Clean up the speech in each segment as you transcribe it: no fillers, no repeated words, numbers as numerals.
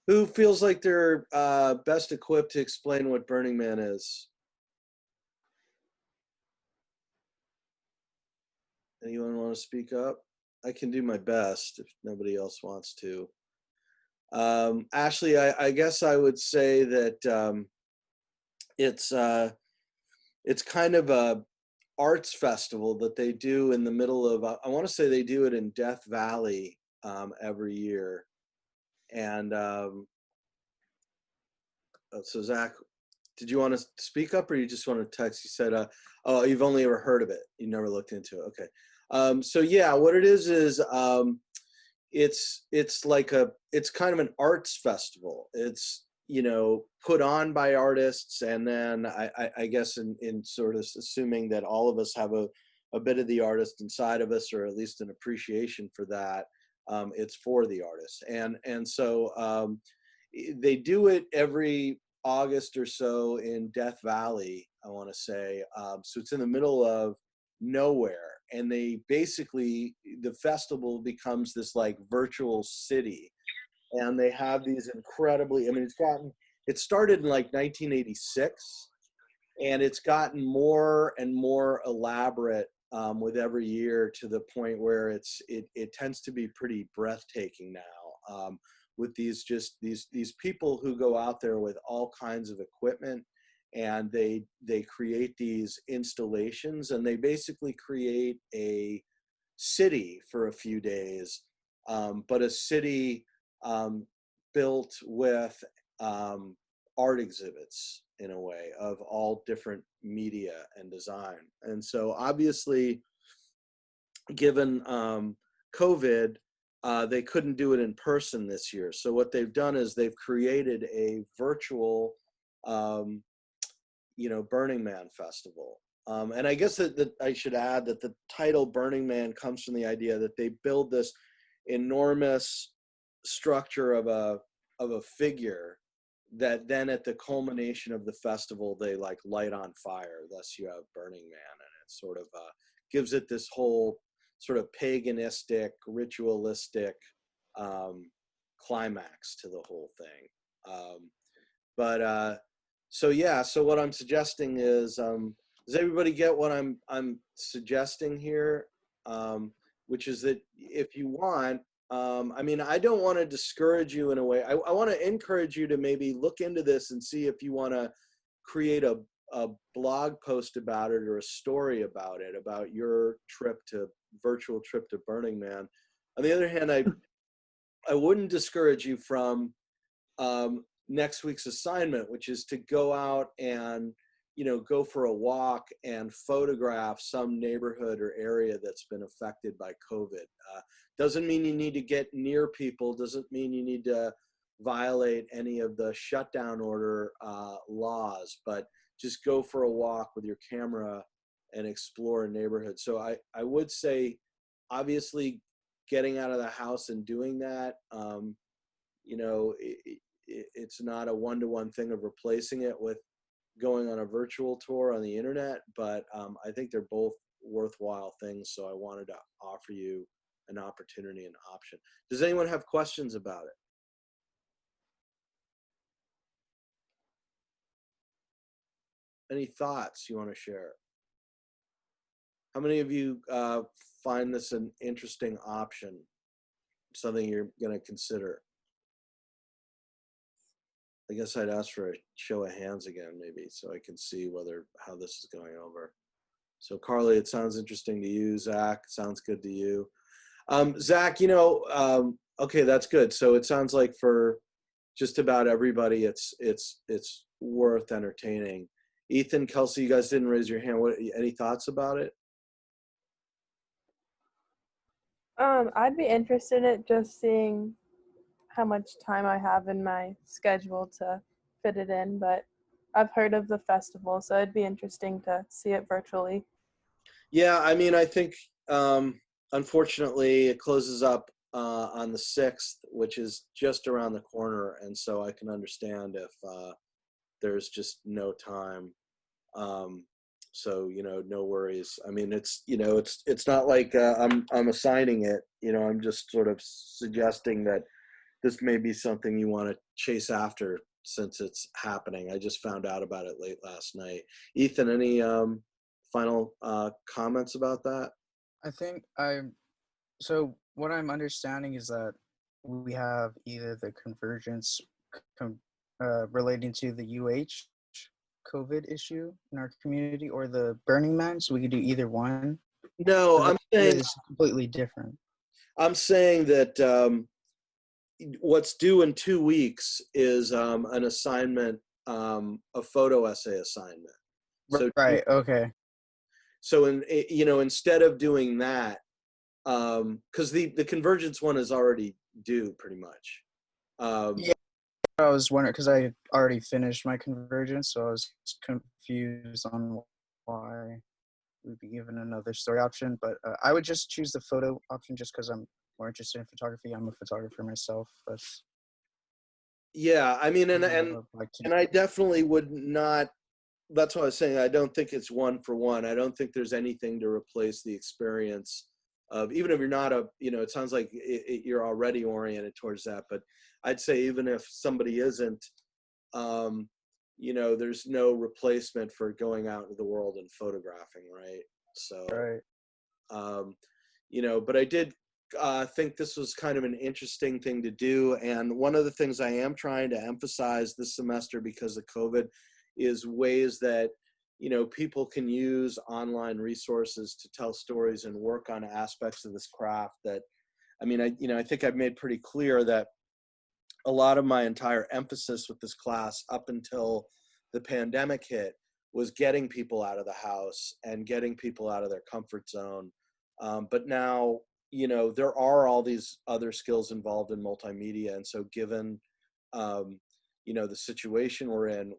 Who feels like they're best equipped to explain what Burning Man is? Anyone want to speak up? I can do my best if nobody else wants to. Ashley, I guess I would say that it's it's kind of a arts festival that they do in the middle of. I want to say they do it in Death Valley every year, and so Zach, did you want to speak up or you just want to text? You said, oh, you've only ever heard of it. You never looked into it. Okay. So yeah, what it is it's like it's kind of an arts festival. It's, put on by artists. And then I guess in sort of assuming that all of us have a bit of the artist inside of us, or at least an appreciation for that. It's for the artists. And so they do it every August or so in Death Valley, I want to say. So it's in the middle of nowhere. And they basically, the festival becomes this like virtual city. And they have these incredibly, I mean, it started in like 1986, and it's gotten more and more elaborate with every year, to the point where it tends to be pretty breathtaking now, with these people who go out there with all kinds of equipment, and they create these installations, and they basically create a city for a few days, but a city built with art exhibits, in a way, of all different media and design. And so obviously, given COVID, they couldn't do it in person this year. So what they've done is they've created a virtual, Burning Man festival. And I guess that I should add that the title Burning Man comes from the idea that they build this enormous structure of a figure that then, at the culmination of the festival, they like light on fire. Thus you have Burning Man, and it sort of gives it this whole sort of paganistic, ritualistic climax to the whole thing. But so yeah, so what I'm suggesting is, does everybody get what I'm suggesting here? Which is that if you want, I mean, I don't want to discourage you in a way. I want to encourage you to maybe look into this and see if you want to create a blog post about it, or a story about it, about your virtual trip to Burning Man. On the other hand, I wouldn't discourage you from next week's assignment, which is to go out and, go for a walk and photograph some neighborhood or area that's been affected by COVID. Doesn't mean you need to get near people, doesn't mean you need to violate any of the shutdown order laws, but just go for a walk with your camera and explore a neighborhood. So I would say, obviously, getting out of the house and doing that, it's not a one-to-one thing of replacing it with going on a virtual tour on the internet, but I think they're both worthwhile things. So I wanted to offer you an opportunity and option. Does anyone have questions about it? Any thoughts you want to share? How many of you find this an interesting option, something you're going to consider? I guess I'd ask for a show of hands again, maybe, so I can see how this is going over. So Carly, it sounds interesting to you. Zach, sounds good to you. Zach, okay, that's good. So it sounds like for just about everybody, it's worth entertaining. Ethan, Kelsey, you guys didn't raise your hand. Any thoughts about it? I'd be interested in it, just seeing how much time I have in my schedule to fit it in, but I've heard of the festival, so it'd be interesting to see it virtually. Yeah, I mean, I think unfortunately it closes up on the 6th, which is just around the corner, and so I can understand if there's just no time. So no worries. I mean, it's not like I'm assigning it. I'm just sort of suggesting that this may be something you want to chase after since it's happening. I just found out about it late last night. Ethan, any final comments about that? I think so what I'm understanding is that we have either the convergence relating to the COVID issue in our community or the Burning Man, so we could do either one. No, But it is completely different. I'm saying that what's due in 2 weeks is an assignment, a photo essay assignment. So right. Okay. So instead of doing that, because the convergence one is already due pretty much. Yeah, I was wondering because I already finished my convergence, so I was confused on why we'd be given another story option. But I would just choose the photo option just because I'm more interested in photography. I'm a photographer myself. But yeah, I mean, and I definitely would not. That's what I was saying. I don't think it's one for one. I don't think there's anything to replace the experience of, even if you're not it sounds like you're already oriented towards that, but I'd say even if somebody isn't, there's no replacement for going out into the world and photographing, right? So, right. But I did think this was kind of an interesting thing to do. And one of the things I am trying to emphasize this semester because of COVID is ways that, people can use online resources to tell stories and work on aspects of this craft that, I think I've made pretty clear that a lot of my entire emphasis with this class up until the pandemic hit was getting people out of the house and getting people out of their comfort zone. But now, there are all these other skills involved in multimedia. And so given, the situation we're in,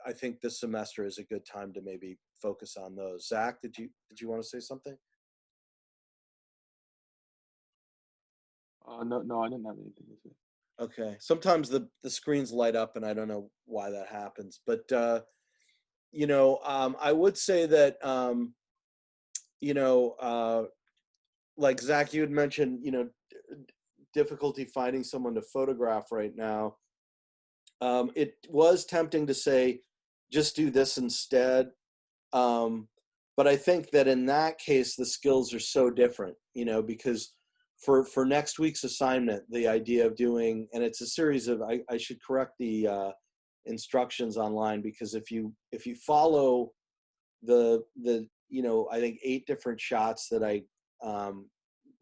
I think this semester is a good time to maybe focus on those. Zach, did you want to say something? No, I didn't have anything to say. Okay. Sometimes the screens light up and I don't know why that happens, but I would say that like Zach, you had mentioned, difficulty finding someone to photograph right now. It was tempting to say, just do this instead. But I think that in that case, the skills are so different, because for next week's assignment, the idea of doing, and it's a series of, I should correct the instructions online, because if you follow the I think 8 different shots that I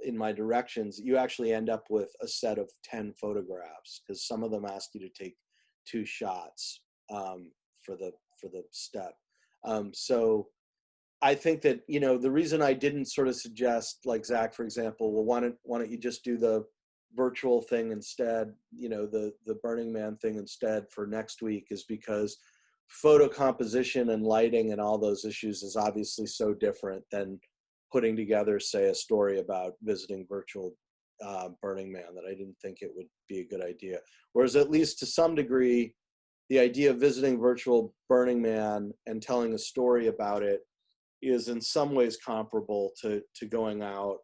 in my directions, you actually end up with a set of 10 photographs, because some of them ask you to take 2 shots for the step. So I think that, the reason I didn't sort of suggest, like Zach, for example, well, why don't you just do the virtual thing instead, the Burning Man thing instead for next week, is because photo composition and lighting and all those issues is obviously so different than putting together, say, a story about visiting virtual Burning Man, that I didn't think it would be a good idea. Whereas at least to some degree, the idea of visiting virtual Burning Man and telling a story about it is in some ways comparable to going out,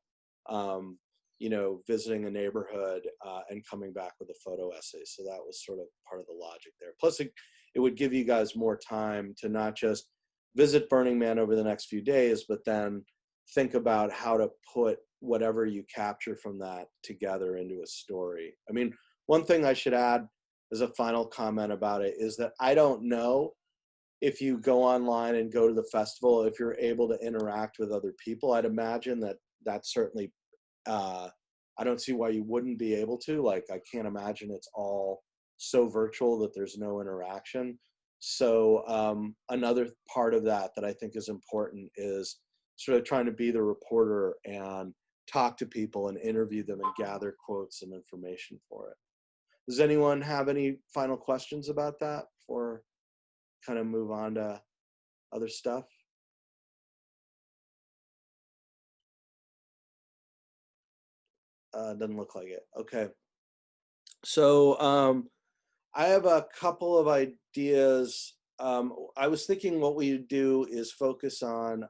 visiting a neighborhood and coming back with a photo essay. So that was sort of part of the logic there. Plus, it would give you guys more time to not just visit Burning Man over the next few days, but then think about how to put whatever you capture from that together into a story. I mean, one thing I should add as a final comment about it is that I don't know if you go online and go to the festival, if you're able to interact with other people. I'd imagine that that's certainly, I don't see why you wouldn't be able to. Like, I can't imagine it's all so virtual that there's no interaction. So another part of that I think is important is sort of trying to be the reporter and talk to people and interview them and gather quotes and information for it. Does anyone have any final questions about that before kind of move on to other stuff? Doesn't look like it. Okay. So I have a couple of ideas. I was thinking what we do is focus on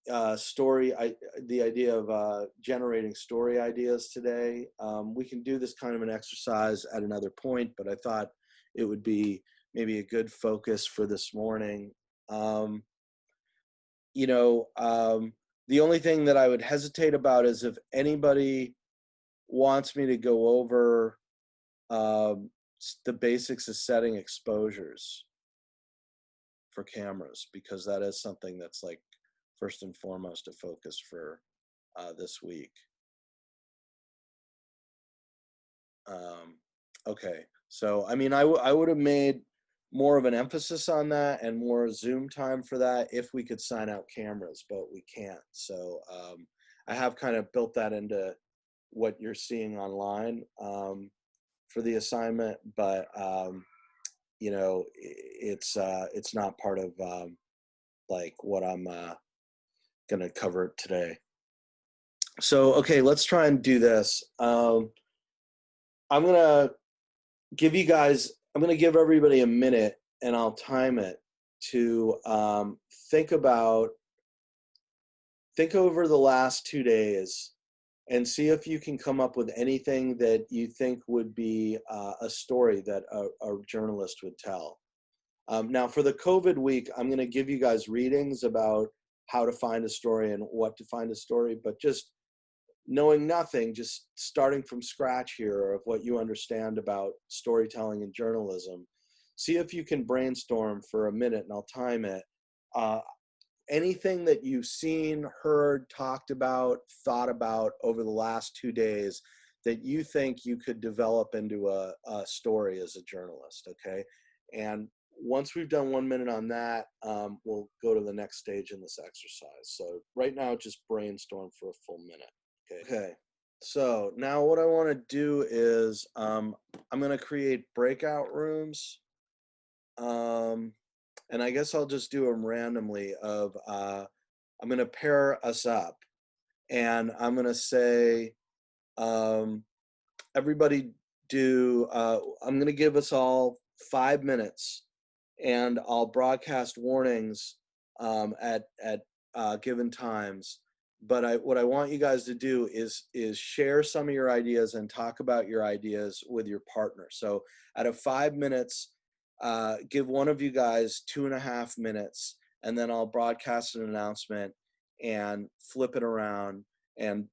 the idea of generating story ideas today. We can do this kind of an exercise at another point, but I thought it would be maybe a good focus for this morning. You know, the only thing that I would hesitate about is if anybody wants me to go over the basics of setting exposures for cameras, because that is something that's like first and foremost a focus for this week. Okay, so I mean, I would have made more of an emphasis on that and more Zoom time for that if we could sign out cameras, but we can't. So I have kind of built that into what you're seeing online for the assignment, but you know, it's not part of like what I'm gonna cover today. So okay, let's try and do this. I'm gonna give everybody a minute, and I'll time it to think over the last 2 days and see if you can come up with anything that you think would be a story that a journalist would tell. Now, for the COVID week, I'm going to give you guys readings about how to find a story and what to find a story, but just knowing nothing, just starting from scratch here of what you understand about storytelling and journalism, see if you can brainstorm for a minute, and I'll time it. Anything that you've seen, heard, talked about, thought about over the last 2 days that you think you could develop into a story as a journalist, okay? And once we've done 1 minute on that, we'll go to the next stage in this exercise. So right now, just brainstorm for a full minute. Okay, so now what I want to do is I'm going to create breakout rooms, and I guess I'll just do them randomly. I'm going to pair us up, and I'm going to say, everybody do. I'm going to give us all 5 minutes, and I'll broadcast warnings at given times. But what I want you guys to do is share some of your ideas and talk about your ideas with your partner. So out of 5 minutes, give one of you guys 2.5 minutes, and then I'll broadcast an announcement and flip it around and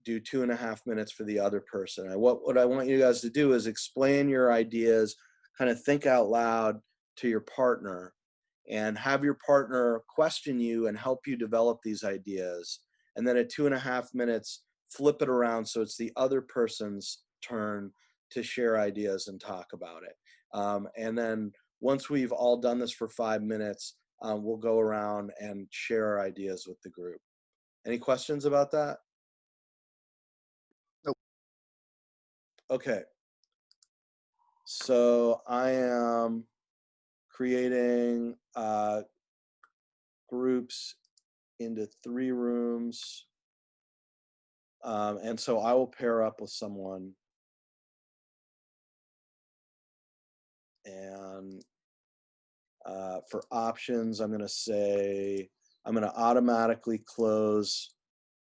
do 2.5 minutes for the other person. What I want you guys to do is explain your ideas, kind of think out loud to your partner, and have your partner question you and help you develop these ideas. And then at 2.5 minutes, flip it around so it's the other person's turn to share ideas and talk about it. And then once we've all done this for 5 minutes, we'll go around and share our ideas with the group. Any questions about that? Nope. Okay. So I am creating groups into 3 rooms. And so I will pair up with someone. And for options, I'm going to say, I'm going to automatically close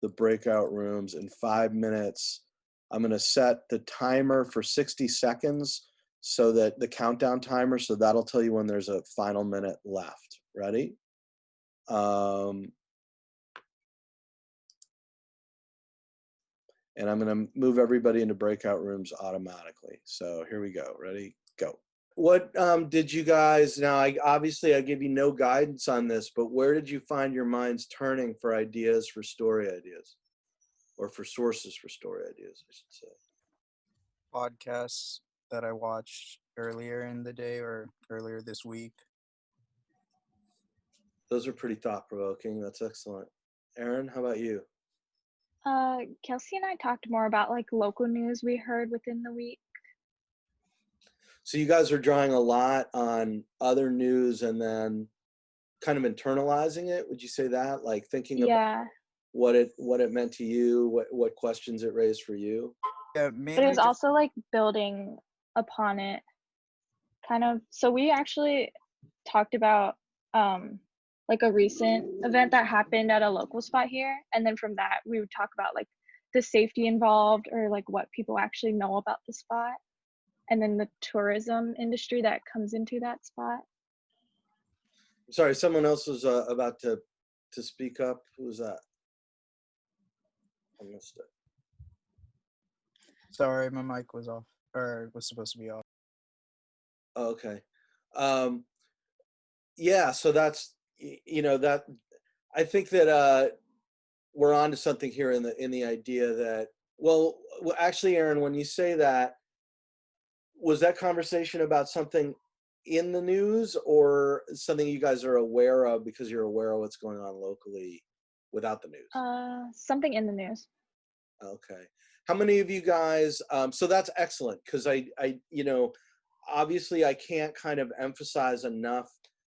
the breakout rooms in 5 minutes. I'm going to set the timer for 60 seconds, so that the countdown timer, so that'll tell you when there's a final minute left. Ready? And I'm going to move everybody into breakout rooms automatically. So here we go. Ready? Go. What did you guys, now I give you no guidance on this, but where did you find your minds turning for ideas for story ideas, or for sources for story ideas, I should say? Podcasts that I watched earlier in the day or earlier this week. Those are pretty thought-provoking. That's excellent. Aaron, how about you? Kelsey and I talked more about like local news we heard within the week. So you guys are drawing a lot on other news and then kind of internalizing it. Would you say that? Like thinking about what it meant to you, what questions it raised for you? Yeah, But it mainly was also like building upon it, kind of. So we actually talked about like a recent event that happened at a local spot here, and then from that we would talk about like the safety involved or like what people actually know about the spot, and then the tourism industry that comes into that spot. Sorry, someone else was about to speak up. Who was that? I missed it. Sorry, my mic was off, or was supposed to be off. Oh, okay. Yeah, so that's that I think that we're on to something here in the idea that actually, Aaron, when you say that, was that conversation about something in the news or something you guys are aware of because you're aware of what's going on locally without the news? Something in the news. Okay. How many of you guys, so that's excellent because obviously I can't kind of emphasize enough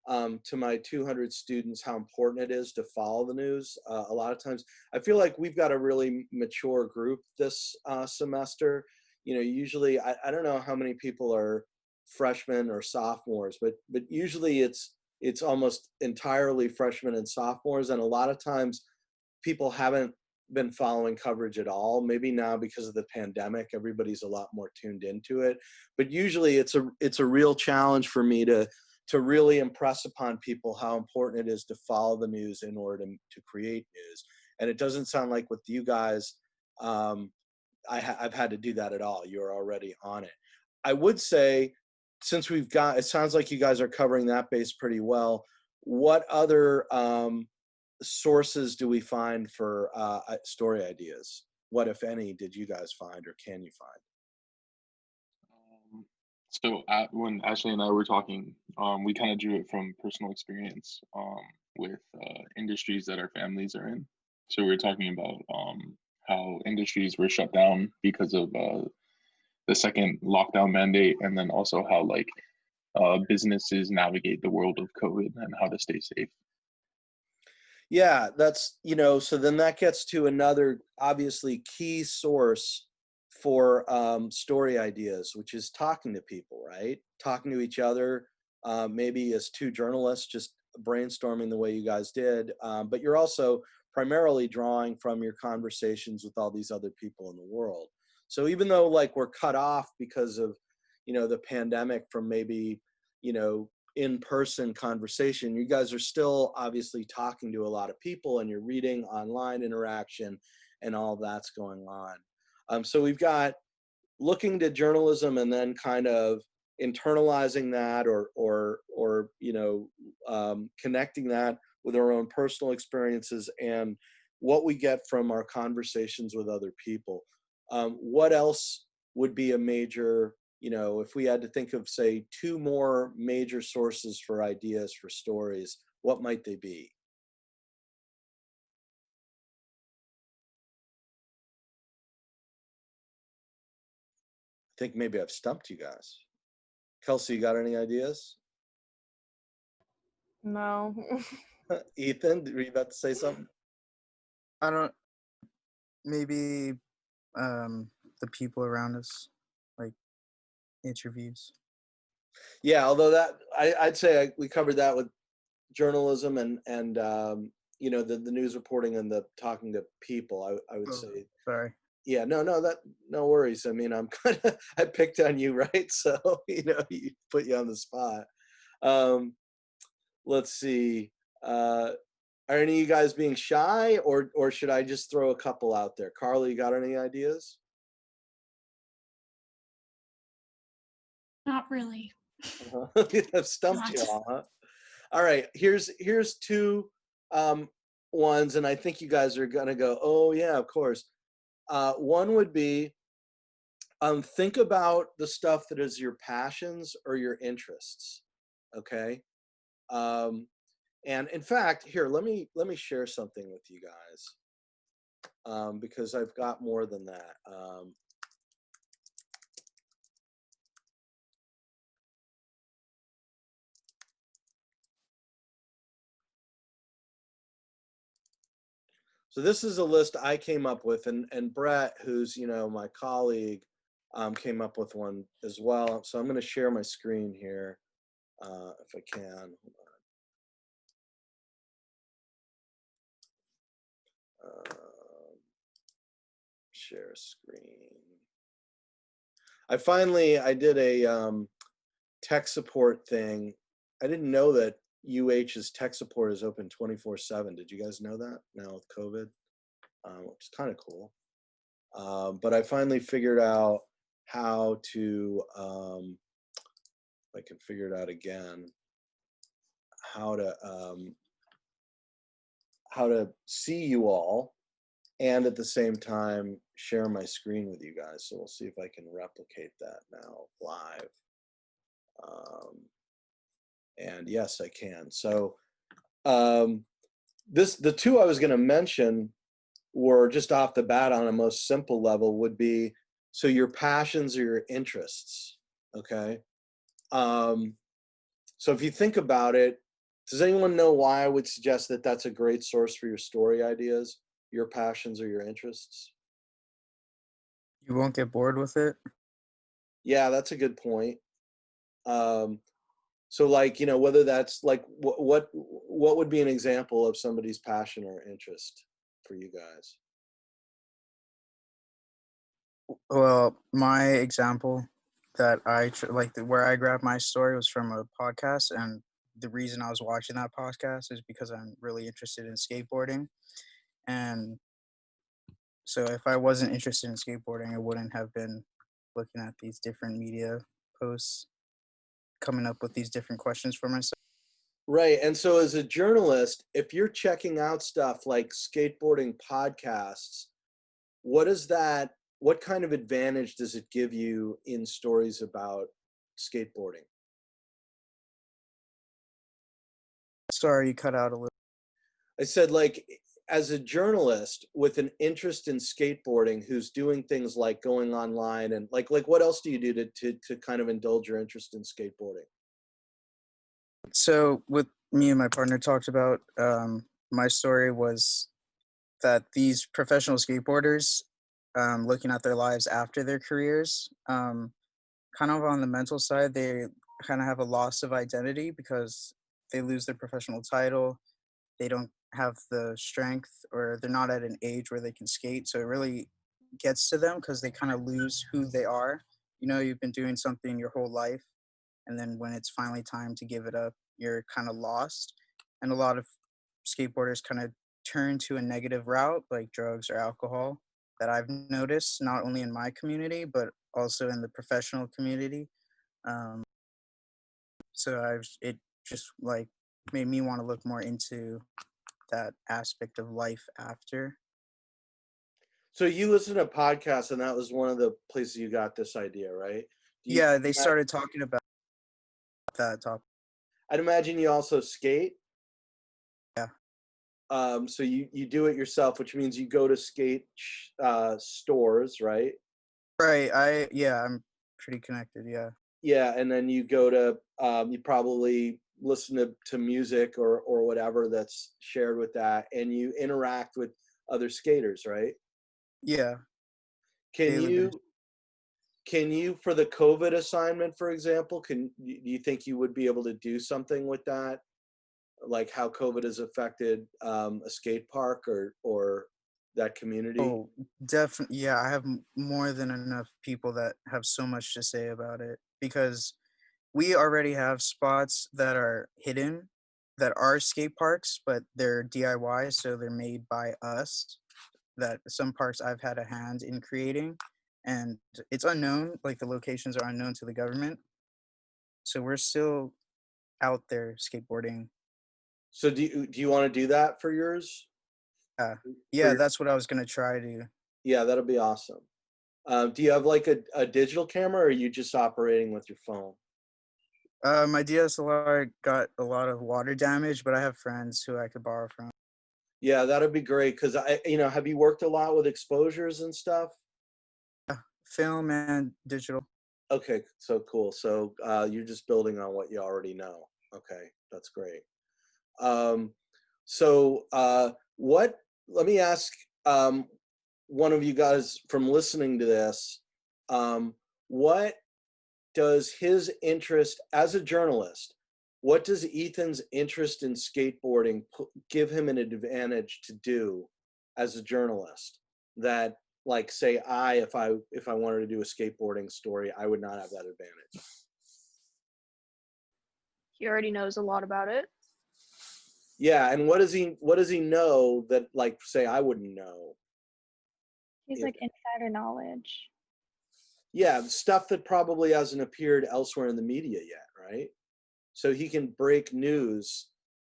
to my 200 students how important it is to follow the news. A lot of times I feel like we've got a really mature group this semester. Usually I don't know how many people are freshmen or sophomores, but usually it's almost entirely freshmen and sophomores, and a lot of times people haven't been following coverage at all. Maybe now because of the pandemic, everybody's a lot more tuned into it. But usually it's a real challenge for me to really impress upon people how important it is to follow the news in order to create news. And it doesn't sound like with you guys, I've had to do that at all. You're already on it. I would say, since it sounds like you guys are covering that base pretty well, what other sources do we find for story ideas? What, if any, did you guys find or can you find? So when Ashley and I were talking, we kind of drew it from personal experience with industries that our families are in. So we were talking about how industries were shut down because of the second lockdown mandate, and then also how like businesses navigate the world of COVID and how to stay safe. Yeah, that's, so then that gets to another obviously key source for story ideas, which is talking to people, right? Talking to each other, maybe as two journalists, just brainstorming the way you guys did. But you're also primarily drawing from your conversations with all these other people in the world. So even though like we're cut off because of, the pandemic from maybe, in-person conversation, you guys are still obviously talking to a lot of people and you're reading online interaction and all that's going on. So we've got looking to journalism and then kind of internalizing that or connecting that with our own personal experiences and what we get from our conversations with other people. What else would be a major, if we had to think of, say, two more major sources for ideas for stories, what might they be? I think maybe I've stumped you guys. Kelsey, you got any ideas? No. Ethan, were you about to say something? I don't. Maybe the people around us, like interviews. Yeah, although that I'd say we covered that with journalism and the news reporting and the talking to people. I would say. Sorry. Yeah, no worries. I mean, I'm kind of I picked on you, right? So you put you on the spot. Let's see. Are any of you guys being shy, or should I just throw a couple out there? Carly, you got any ideas? Not really. I've stumped you Not. all, huh? All right, here's two ones, and I think you guys are gonna go, oh yeah, of course. One would be think about the stuff that is your passions or your interests. Okay. And in fact, here, let me share something with you guys, because I've got more than that. So this is a list I came up with, and Brett, who's my colleague, came up with one as well. So I'm going to share my screen here, if I can. share screen. I did a tech support thing. I didn't know that UH's tech support is open 24/7. Did you guys know that now with COVID? Which is kind of cool. But I finally figured out how to, if I can figure it out again, how to see you all and at the same time share my screen with you guys. So we'll see if I can replicate that now live. And yes, I can. So the two I was going to mention were just off the bat on a most simple level would be, so your passions or your interests, okay? So if you think about it, does anyone know why I would suggest that that's a great source for your story ideas, your passions or your interests? You won't get bored with it. Yeah, that's a good point. So like, you know, whether that's like, what would be an example of somebody's passion or interest for you guys? Well, my example that where I grabbed my story was from a podcast, and the reason I was watching that podcast is because I'm really interested in skateboarding. And so if I wasn't interested in skateboarding, I wouldn't have been looking at these different media posts, coming up with these different questions for myself. Right. And so as a journalist, if you're checking out stuff like skateboarding podcasts, what kind of advantage does it give you in stories about skateboarding? Sorry, you cut out a little. I said, like, as a journalist with an interest in skateboarding who's doing things like going online and like what else do you do to kind of indulge your interest in skateboarding? So what me and my partner talked about, my story was that these professional skateboarders, looking at their lives after their careers, kind of on the mental side, they kind of have a loss of identity because they lose their professional title. They don't have the strength, or they're not at an age where they can skate. So it really gets to them because they kind of lose who they are. You know, you've been doing something your whole life, and then when it's finally time to give it up, you're kind of lost. And a lot of skateboarders kind of turn to a negative route like drugs or alcohol, that I've noticed not only in my community but also in the professional community. um, so it just like made me want to look more into that aspect of life after. So you listen to podcasts and that was one of the places you got this idea, right? Yeah, they started talking about that topic. I'd imagine you also skate. Yeah. So you do it yourself, which means you go to skate stores, right? Right. I'm pretty connected. Yeah. Yeah, and then you go to you probably listen to music or whatever that's shared with that, and you interact with other skaters, right? Yeah. Can Daily you basis. can you for the COVID assignment, for example, do you think you would be able to do something with that, like how COVID has affected a skate park or that community? Oh, definitely. Yeah, I have more than enough people that have so much to say about it, because we already have spots that are hidden, that are skate parks, but they're DIY, so they're made by us. That some parks I've had a hand in creating, and it's unknown, like the locations are unknown to the government. So we're still out there skateboarding. So do you want to do that for yours? Yeah, For yeah, your, that's what I was gonna try to. yeah, that'll be awesome. Do you have like a digital camera, or are you just operating with your phone? My DSLR got a lot of water damage, but I have friends who I could borrow from. Yeah, that'd be great. Cause have you worked a lot with exposures and stuff? Film and digital. Okay, so cool. So you're just building on what you already know. Okay, that's great. Um, so let me ask one of you guys from listening to this, what does his interest as a journalist, what does Ethan's interest in skateboarding give him an advantage to do as a journalist that like say if I wanted to do a skateboarding story, I would not have that advantage. He already knows a lot about it. Yeah, and what does he know that, like, say I wouldn't know? He's If- like insider knowledge. Yeah, stuff that probably hasn't appeared elsewhere in the media yet, right? So he can break news.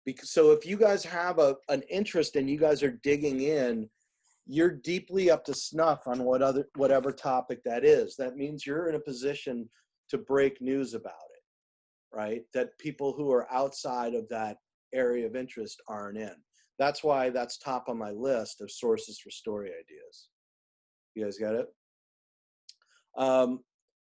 Because so if you guys have an interest and you guys are digging in, you're deeply up to snuff on whatever topic that is. That means you're in a position to break news about it, right? That people who are outside of that area of interest aren't in. That's why that's top on my list of sources for story ideas. You guys got it?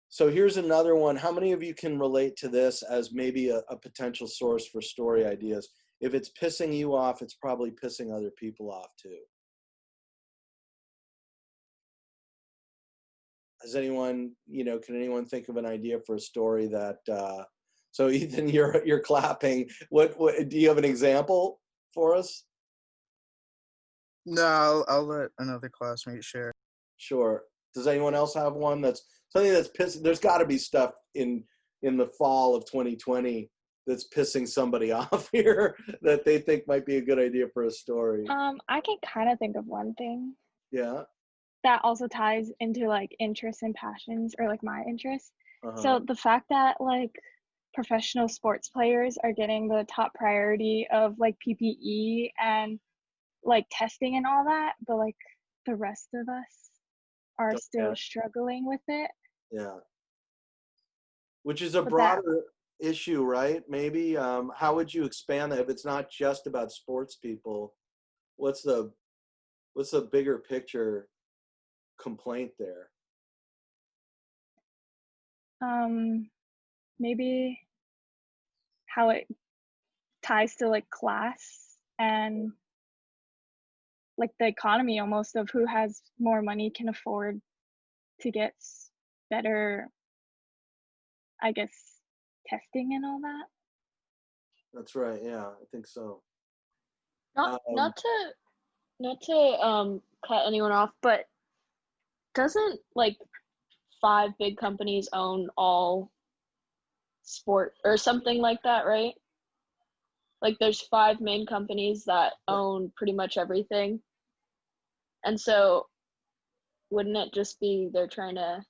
So here's another one. How many of you can relate to this as maybe a potential source for story ideas? If it's pissing you off, it's probably pissing other people off too. Has anyone, can anyone think of an idea for a story that, so Ethan, you're clapping. What do you have an example for us? No, I'll let another classmate share. Sure. Does anyone else have one that's something that's pissing? There's got to be stuff in the fall of 2020 that's pissing somebody off here that they think might be a good idea for a story. I can kind of think of one thing Yeah. that also ties into like interests and passions, or like my interests. Uh-huh. So the fact that like professional sports players are getting the top priority of like PPE and like testing and all that, but like the rest of us are Don't still get it. struggling with it. Yeah. Which is a But broader issue, right? Maybe how would you expand that if it's not just about sports people? What's the bigger picture complaint there? Maybe how it ties to like class and like the economy almost, of who has more money can afford to get better, I guess, testing and all that. That's right. Yeah, I think so. Not to cut anyone off, but doesn't like 5 big companies own all sport or something like that, right? Like there's 5 main companies that own pretty much everything. And so wouldn't it just be they're trying to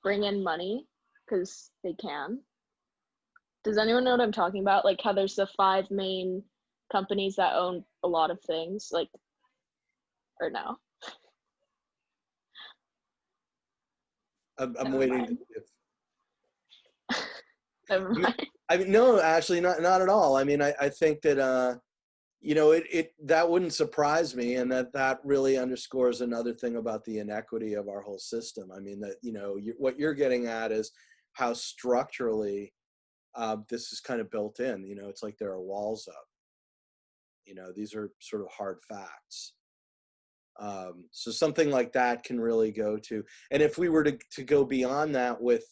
bring in money because they can? Does anyone know what I'm talking about? Like how there's the 5 main companies that own a lot of things, like, or no? I'm Never waiting. mind. Never mind. I mean, no, actually, not at all. I mean, I think that that wouldn't surprise me, and that really underscores another thing about the inequity of our whole system. I mean, that what you're getting at is how structurally this is kind of built in. It's like there are walls up. These are sort of hard facts. So something like that can really go to, and if we were to go beyond that with,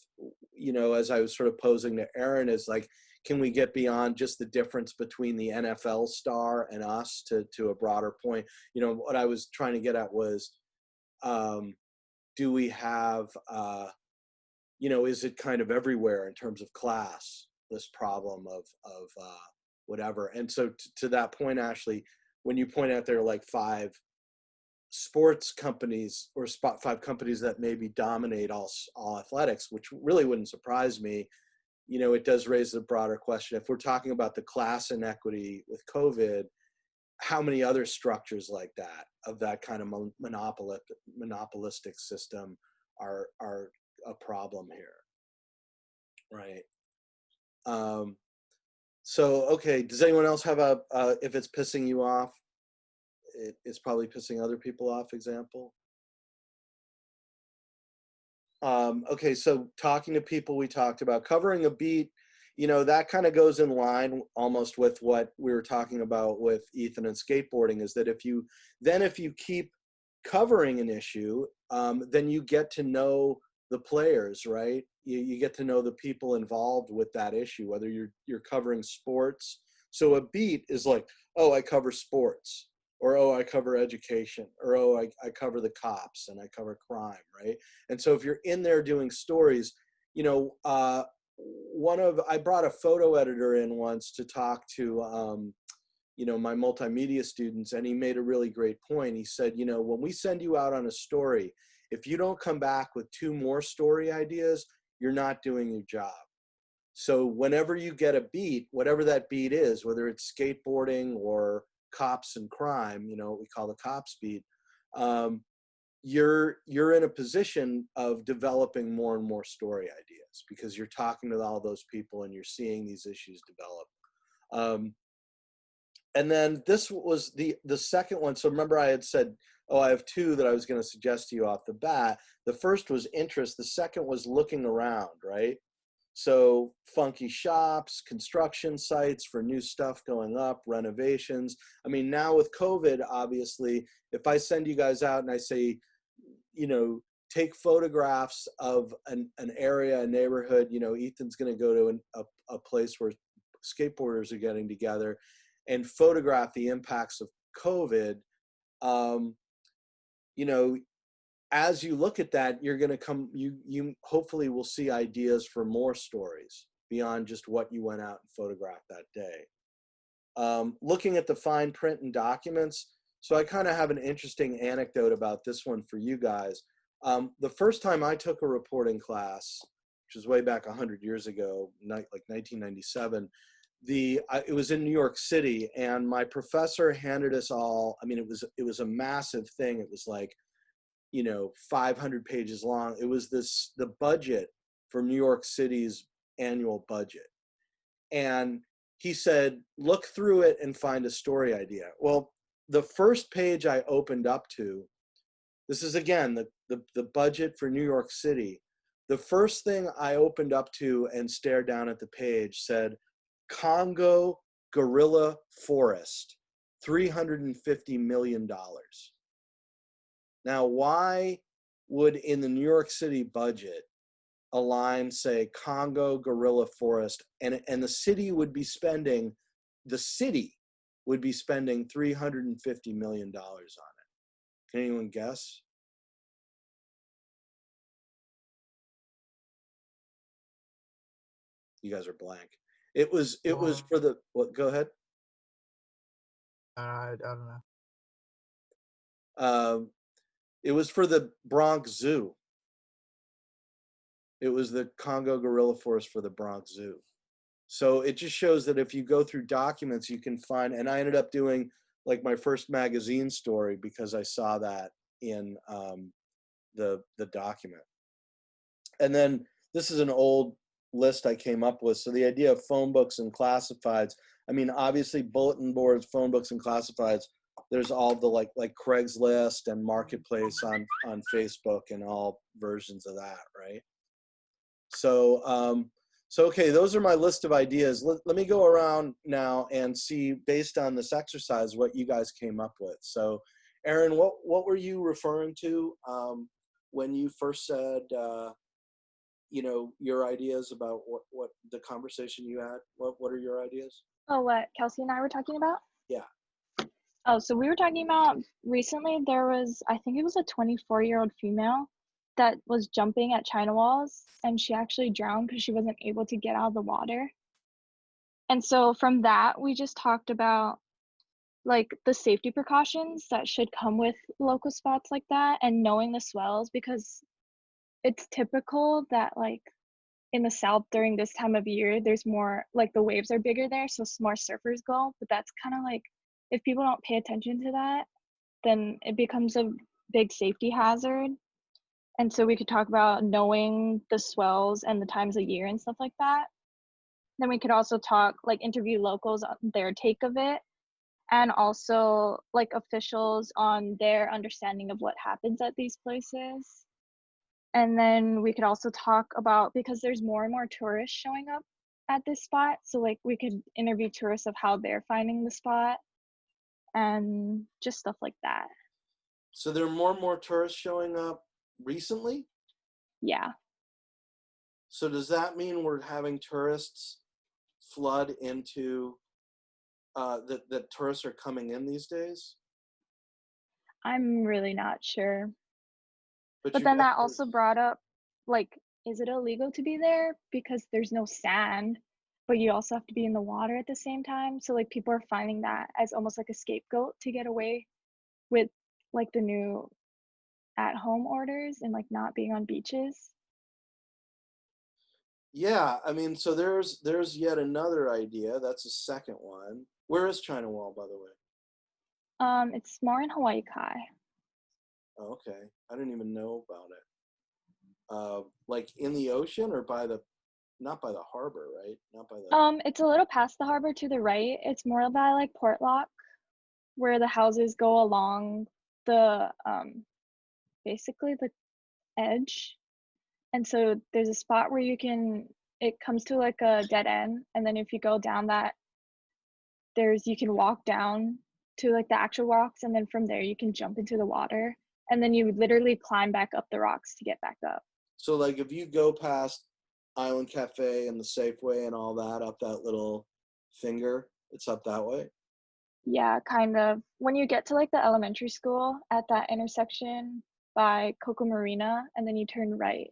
as I was sort of posing to Aaron, is like, can we get beyond just the difference between the NFL star and us to a broader point? What I was trying to get at was, do we have, is it kind of everywhere in terms of class, this problem of whatever? And so to that point, Ashley, when you point out there are like 5 sports companies or 5 companies that maybe dominate all athletics, which really wouldn't surprise me. It does raise a broader question. If we're talking about the class inequity with COVID, how many other structures like that, of that kind of monopolistic system are a problem here, right? So, okay, does anyone else have if it's pissing you off, it's probably pissing other people off example? Okay, so talking to people, we talked about covering a beat, that kind of goes in line almost with what we were talking about with Ethan and skateboarding, is that if you keep covering an issue, then you get to know the players, right? You get to know the people involved with that issue, whether you're covering sports. So a beat is like, oh, I cover sports. or oh, I cover education, or oh, I cover the cops and I cover crime, right? And so if you're in there doing stories, you know, I brought a photo editor in once to talk to, you know, my multimedia students, and he made a really great point. He said, you know, when we send you out on a story, if you don't come back with 2 more story ideas, you're not doing your job. So whenever you get a beat, whatever that beat is, whether it's skateboarding or cops and crime, you know, what we call the cops beat, you're in a position of developing more and more story ideas because you're talking to all those people and you're seeing these issues develop. And then this was the second one. So remember I had said, oh, I have 2 that I was going to suggest to you off the bat. The first was interest. The second was looking around, right? So funky shops, construction sites for new stuff going up, renovations. I mean, now with COVID, obviously, if I send you guys out and I say, you know, take photographs of an area, a neighborhood, you know, Ethan's going to go to a place where skateboarders are getting together and photograph the impacts of COVID. You know, as you look at that, you're going to come, you hopefully will see ideas for more stories beyond just what you went out and photographed that day. Looking at the fine print and documents. So I kind of have an interesting anecdote about this one for you guys. The first time I took a reporting class, which was way back 100 years ago, like 1997, it was in New York City, and my professor handed us all, I mean, it was a massive thing. It was like, you know, 500 pages long. It was the budget for New York City's annual budget. And he said, look through it and find a story idea. Well, the first page I opened up to, this is again, the budget for New York City. The first thing I opened up to and stared down at the page said, Congo Gorilla Forest, $350 million. Now, why would in the New York City budget a line say Congo Gorilla Forest, and the city would be spending $350 million on it? Can anyone guess? You guys are blank. It was for the, what, go ahead. I don't know. It was for the Bronx Zoo. It was the Congo Gorilla Forest for the Bronx Zoo. So it just shows that if you go through documents, you can find, and I ended up doing like my first magazine story because I saw that in the document. And then this is an old list I came up with. So the idea of phone books and classifieds, I mean, obviously bulletin boards, phone books and classifieds, there's all the like Craigslist and Marketplace on Facebook and all versions of that, right? So, okay, those are my list of ideas. Let me go around now and see, based on this exercise, what you guys came up with. So, Aaron, what were you referring to when you first said, you know, your ideas about what the conversation you had? What are your ideas? Oh, what Kelsey and I were talking about? Yeah. Oh, so we were talking about recently there was, I think it was a 24-year-old female that was jumping at China walls, and she actually drowned because she wasn't able to get out of the water. And so from that, we just talked about like the safety precautions that should come with local spots like that, and knowing the swells, because it's typical that like in the South during this time of year, there's more, like the waves are bigger there, so more surfers go. But that's kind of like, if people don't pay attention to that, then it becomes a big safety hazard. And so we could talk about knowing the swells and the times of year and stuff like that. Then we could also talk, like interview locals on their take of it, and also like officials on their understanding of what happens at these places. And then we could also talk about, because there's more and more tourists showing up at this spot, so like we could interview tourists of how they're finding the spot and just stuff like that. So there are more and more tourists showing up recently? Yeah. So does that mean we're having tourists flood into, that tourists are coming in these days? I'm really not sure. But you then guys that also brought up, like, is it illegal to be there because there's no sand, but you also have to be in the water at the same time? So like people are finding that as almost like a scapegoat to get away with like the new at-home orders and like not being on beaches. Yeah, I mean, so there's yet another idea. That's a second one. Where is China Wall, by the way? It's more in Hawaii Kai. Oh, okay, I didn't even know about it. Like in the ocean or not by the harbor, right? Not by the. It's a little past the harbor to the right. It's more by like Portlock, where the houses go along the basically the edge. And so there's a spot where it comes to like a dead end, and then if you go down that, you can walk down to like the actual rocks, and then from there you can jump into the water, and then you literally climb back up the rocks to get back up. So like if you go past Island Cafe and the Safeway and all that up that little finger, it's up that way. Yeah, kind of. When you get to like the elementary school at that intersection by Coco Marina, and then you turn right.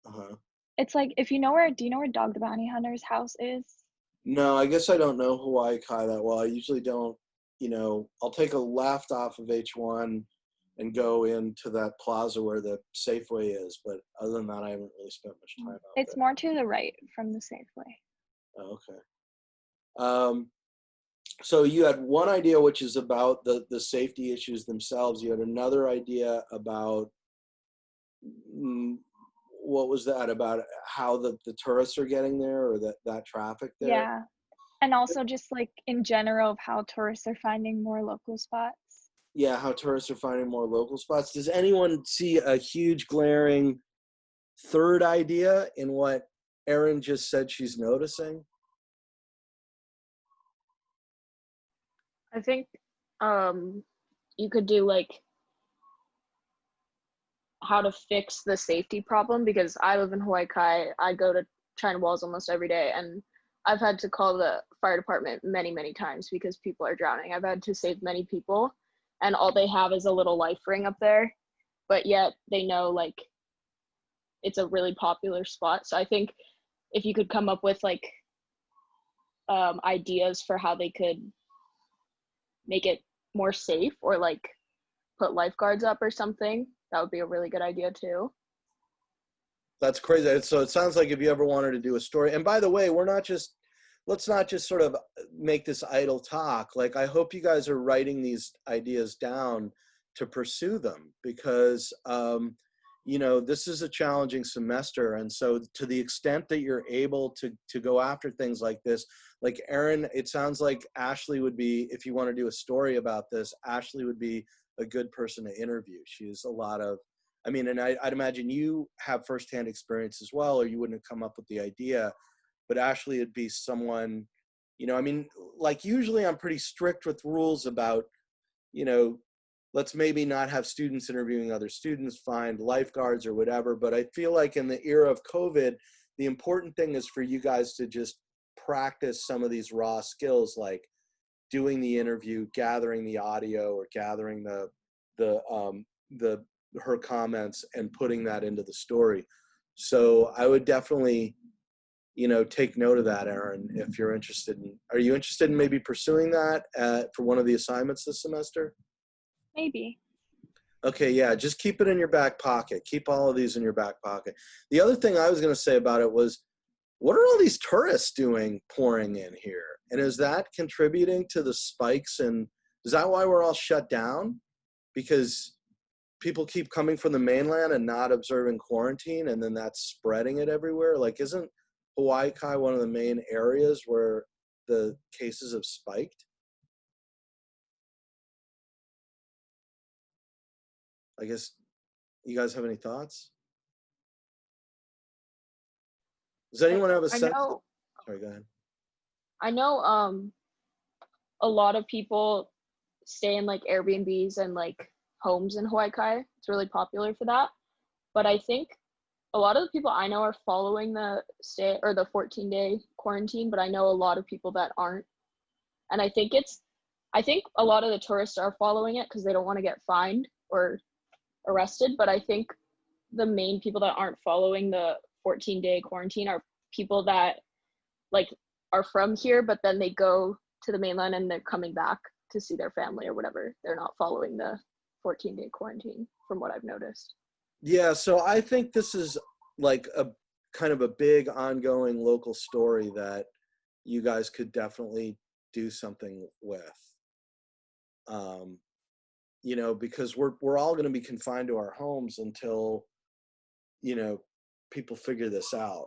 Uh-huh. It's like, do you know where Dog the Bounty Hunter's house is? No, I guess I don't know Hawaii Kai that well. I usually don't, I'll take a left off of H1 and go into that plaza where the Safeway is. But other than that, I haven't really spent much time out It's there. more to the right from the Safeway. Oh, okay. So you had one idea, which is about the safety issues themselves. You had another idea about, what was that about how the tourists are getting there or that traffic there? Yeah. And also just like in general of how tourists are finding more local spots. Yeah, how tourists are finding more local spots. Does anyone see a huge glaring third idea in what Erin just said she's noticing? I think you could do like how to fix the safety problem, because I live in Hawaii Kai. I go to China Walls almost every day, and I've had to call the fire department many, many times because people are drowning. I've had to save many people, and all they have is a little life ring up there, but yet they know like it's a really popular spot. So I think if you could come up with like ideas for how they could make it more safe, or like put lifeguards up or something, that would be a really good idea too. That's crazy. So it sounds like if you ever wanted to do a story, and by the way, let's not just sort of make this idle talk. Like, I hope you guys are writing these ideas down to pursue them, because, this is a challenging semester. And so to the extent that you're able to go after things like this, like Erin, it sounds like Ashley would be, if you want to do a story about this, Ashley would be a good person to interview. She's and I'd imagine you have firsthand experience as well, or you wouldn't have come up with the idea. But Ashley would be someone, like usually I'm pretty strict with rules about, let's maybe not have students interviewing other students, find lifeguards or whatever. But I feel like in the era of COVID, the important thing is for you guys to just practice some of these raw skills, like doing the interview, gathering the audio, or gathering her comments and putting that into the story. So I would definitely, take note of that, Erin, if you're interested are you interested in maybe pursuing that for one of the assignments this semester? Maybe. Okay, yeah, just keep it in your back pocket. Keep all of these in your back pocket. The other thing I was going to say about it was, what are all these tourists doing pouring in here? And is that contributing to the spikes? And is that why we're all shut down? Because people keep coming from the mainland and not observing quarantine, and then that's spreading it everywhere? Like, isn't Hawaii Kai one of the main areas where the cases have spiked? I guess you guys have any thoughts? Does anyone have a sense? Sorry, go ahead. I know a lot of people stay in like Airbnbs and like homes in Hawaii Kai. It's really popular for that. But I think a lot of the people I know are following the 14-day quarantine, but I know a lot of people that aren't. And I think it's I think a lot of the tourists are following it because they don't want to get fined or arrested. But I think the main people that aren't following the 14-day quarantine are people that like are from here, but then they go to the mainland and they're coming back to see their family or whatever. They're not following the 14-day quarantine from what I've noticed. Yeah, so I think this is like a kind of a big ongoing local story that you guys could definitely do something with. You know, because we're all going to be confined to our homes until, you know, people figure this out.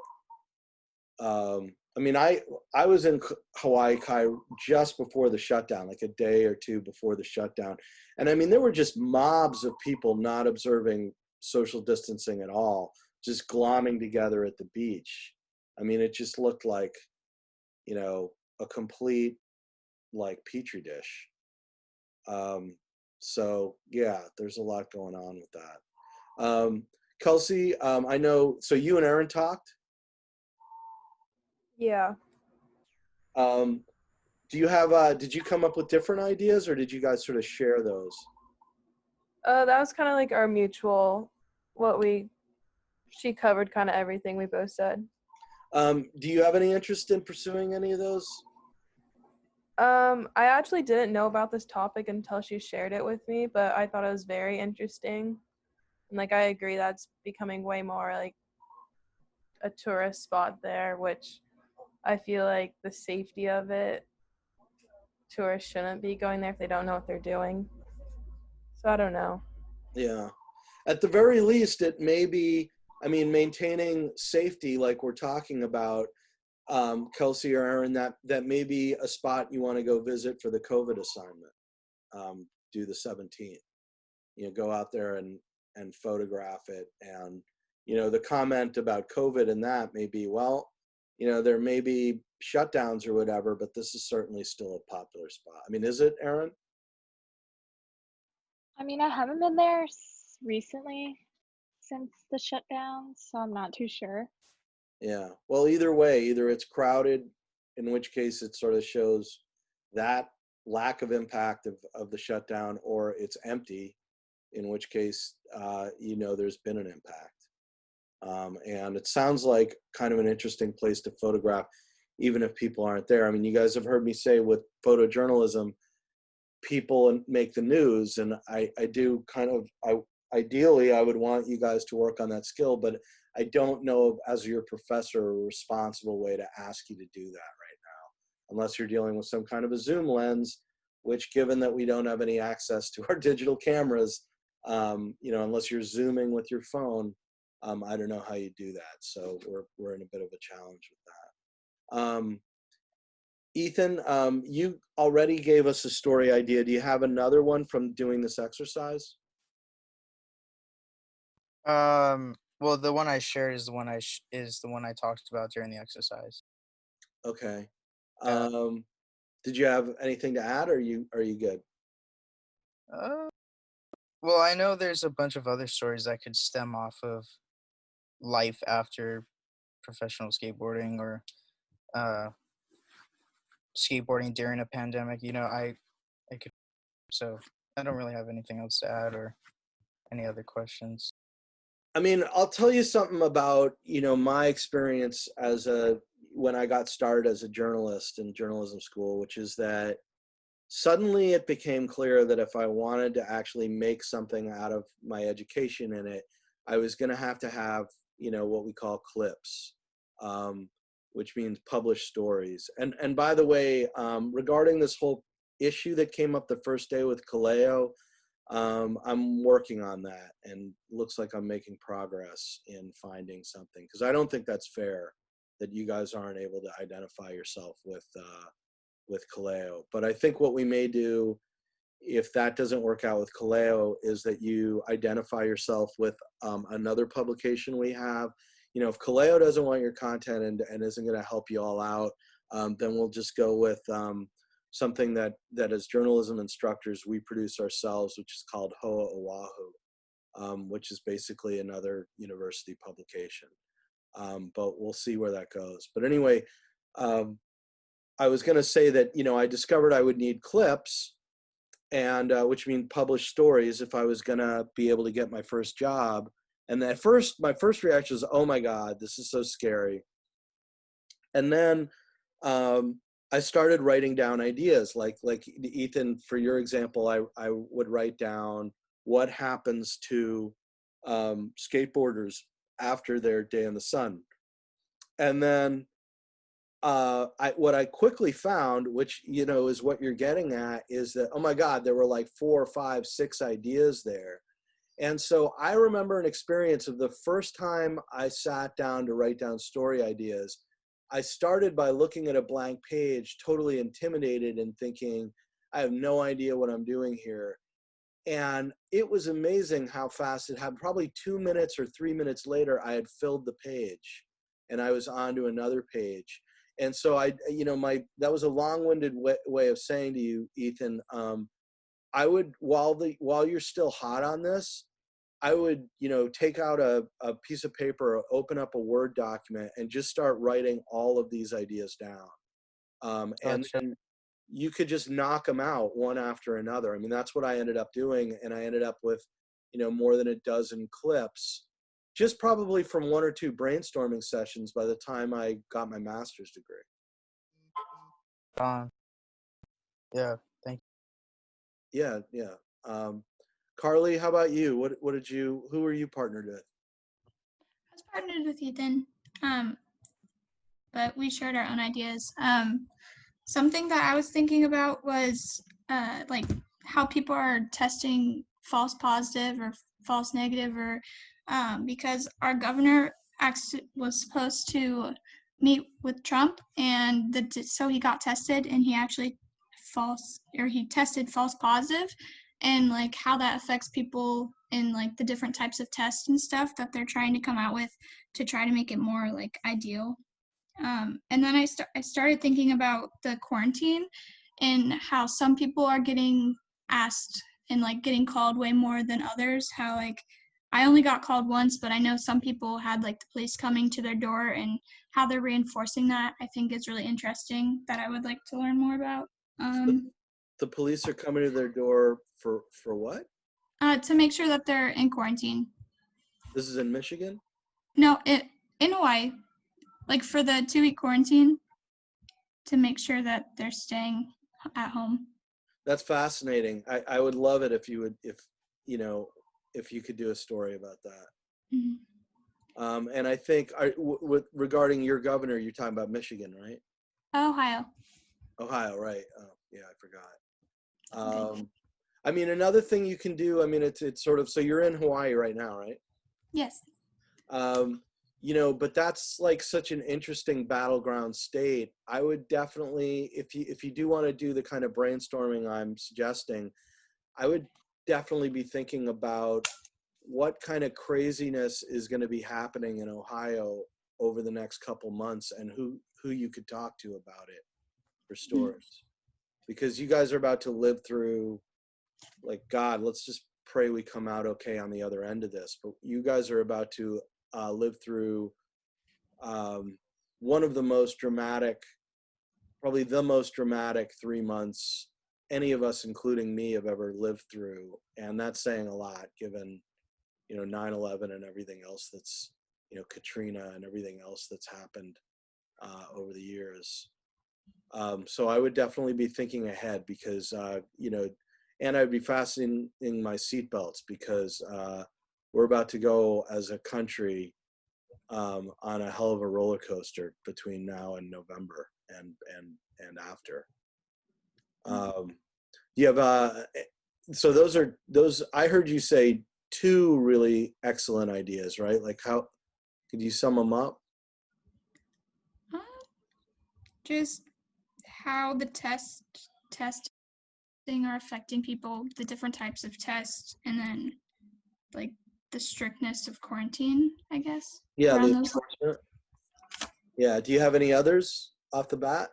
I mean, I was in Hawaii Kai just before the shutdown, like a day or two before the shutdown. And I mean, there were just mobs of people not observing social distancing at all, just glomming together at the beach. I mean, it just looked like, you know, a complete like petri dish. So yeah, there's a lot going on with that. Kelsey, I know, so you and Aaron talked. Yeah. Do you have, did you come up with different ideas or did you guys sort of share those? That was kind of like our mutual, she covered kind of everything we both said. Do you have any interest in pursuing any of those? I actually didn't know about this topic until she shared it with me, but I thought it was very interesting. And like, I agree that's becoming way more like a tourist spot there, which I feel like the safety of it, tourists shouldn't be going there if they don't know what they're doing. So I don't know. Yeah. At the very least, it may be, I mean, maintaining safety like we're talking about, Kelsey or Aaron, that may be a spot you want to go visit for the COVID assignment, do the 17th. You know, go out there and photograph it. And, you know, the comment about COVID and that may be, well, you know, there may be shutdowns or whatever, but this is certainly still a popular spot. I mean, is it, Aaron? I mean, I haven't been there recently since the shutdown, so I'm not too sure. Yeah. Well, either way, either it's crowded, in which case it sort of shows that lack of impact of the shutdown, or it's empty, in which case, you know, there's been an impact. And it sounds like kind of an interesting place to photograph, even if people aren't there. I mean, you guys have heard me say with photojournalism, people make the news, and I do kind of, ideally, I would want you guys to work on that skill, but I don't know as your professor a responsible way to ask you to do that right now, unless you're dealing with some kind of a zoom lens, which given that we don't have any access to our digital cameras, you know, unless you're zooming with your phone, I don't know how you do that. So we're in a bit of a challenge with that. Ethan, you already gave us a story idea. Do you have another one from doing this exercise? Well, the one I shared is the one I talked about during the exercise. Okay. Yeah. Did you have anything to add, or are you good? Well, I know there's a bunch of other stories that could stem off of life after professional skateboarding or skateboarding during a pandemic. You know, I could, so I don't really have anything else to add or any other questions. I mean, I'll tell you something about, you know, my experience when I got started as a journalist in journalism school, which is that suddenly it became clear that if I wanted to actually make something out of my education in it, I was going to have, you know, what we call clips, which means published stories. And by the way, regarding this whole issue that came up the first day with Kaleo, I'm working on that, and looks like I'm making progress in finding something, because I don't think that's fair that you guys aren't able to identify yourself with Kaleo. But I think what we may do, if that doesn't work out with Kaleo, is that you identify yourself with another publication we have. You know, if Kaleo doesn't want your content and isn't going to help you all out, then we'll just go with something that as journalism instructors we produce ourselves, which is called Hoa Oahu, which is basically another university publication. But we'll see where that goes. But anyway, I was going to say that, you know, I discovered I would need clips, and which means publish stories if I was gonna be able to get my first job. And at first, my first reaction was, "Oh my God, this is so scary." And then I started writing down ideas, like Ethan, for your example, I would write down what happens to skateboarders after their day in the sun. And then what I quickly found, which, you know, is what you're getting at, is that, oh my God, there were like 4, 5, 6 ideas there. And so I remember an experience of the first time I sat down to write down story ideas. I started by looking at a blank page, totally intimidated and thinking, I have no idea what I'm doing here. And it was amazing how fast it happened. Probably 2 minutes or 3 minutes later, I had filled the page and I was on to another page. And so that was a long-winded way of saying to you, Ethan, I would, while you're still hot on this, I would, take out a piece of paper, or open up a Word document, and just start writing all of these ideas down. And Gotcha. then you could just knock them out one after another. I mean, that's what I ended up doing. And I ended up with, more than a dozen clips, just probably from 1 or 2 brainstorming sessions by the time I got my master's degree. Yeah, thank Yeah. Carly, how about you? Who were you partnered with? I was partnered with Ethan, but we shared our own ideas. Something that I was thinking about was like how people are testing false positive or false negative, or because our governor was supposed to meet with Trump, and so he got tested, and he actually tested false positive, and like how that affects people in like the different types of tests and stuff that they're trying to come out with to try to make it more like ideal. And then I started thinking about the quarantine and how some people are getting asked and like getting called way more than others. How like I only got called once, but I know some people had like the police coming to their door, and how they're reinforcing that, I think, is really interesting, that I would like to learn more about. The police are coming to their door for what? To make sure that they're in quarantine. This is in Michigan? No, in Hawaii. Like for the 2-week quarantine, to make sure that they're staying at home. That's fascinating. I would love it if you could do a story about that. Mm-hmm. And I think regarding your governor, you're talking about Michigan, right? Ohio, right. Oh, yeah, I forgot. I mean, another thing you can do, I mean, it's sort of, so you're in Hawaii right now, right? yes. But that's like such an interesting battleground state. I would definitely, if you do want to do the kind of brainstorming I'm suggesting, I would definitely be thinking about what kind of craziness is going to be happening in Ohio over the next couple months, and who you could talk to about it for stories. Because you guys are about to live through, like, God, let's just pray we come out okay on the other end of this. But you guys are about to live through one of the most dramatic, probably the most dramatic 3 months any of us, including me, have ever lived through. And that's saying a lot, given, 9/11 and everything else that's, Katrina and everything else that's happened over the years. So I would definitely be thinking ahead, because, and I'd be fastening my seatbelts, because we're about to go as a country on a hell of a roller coaster between now and November and after. You have so those I heard you say 2 really excellent ideas, right? Like, how could you sum them up? Just how the testing are affecting people, the different types of tests, and then like the strictness of quarantine, I guess. Yeah. Yeah. Do you have any others off the bat?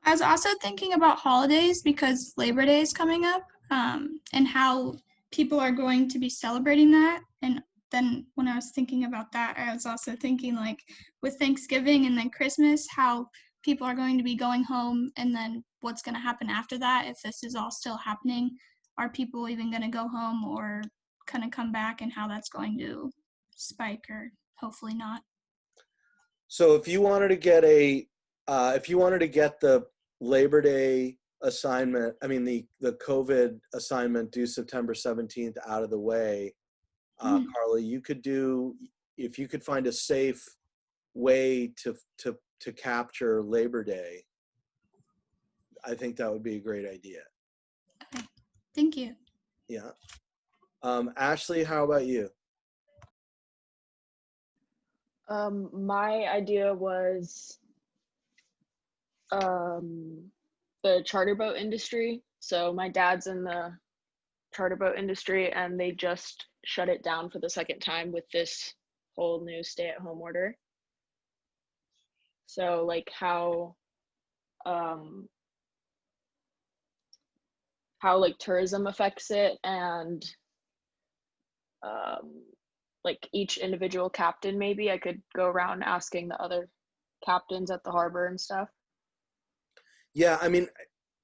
I was also thinking about holidays, because Labor Day is coming up, and how people are going to be celebrating that. And then when I was thinking about that, I was also thinking, like, with Thanksgiving and then Christmas, how people are going to be going home, and then what's going to happen after that. If this is all still happening, are people even going to go home or kind of come back, and how that's going to spike, or hopefully not. So if you wanted to get the Labor Day assignment, I mean the COVID assignment due September 17th out of the way, Carla, if you could find a safe way to capture Labor Day, I think that would be a great idea. Okay, thank you. Yeah. Ashley, how about you? My idea was the charter boat industry. So my dad's in the charter boat industry, and they just shut it down for the second time with this whole new stay-at-home order. So like how like tourism affects it, and like each individual captain, maybe I could go around asking the other captains at the harbor and stuff. Yeah, I mean,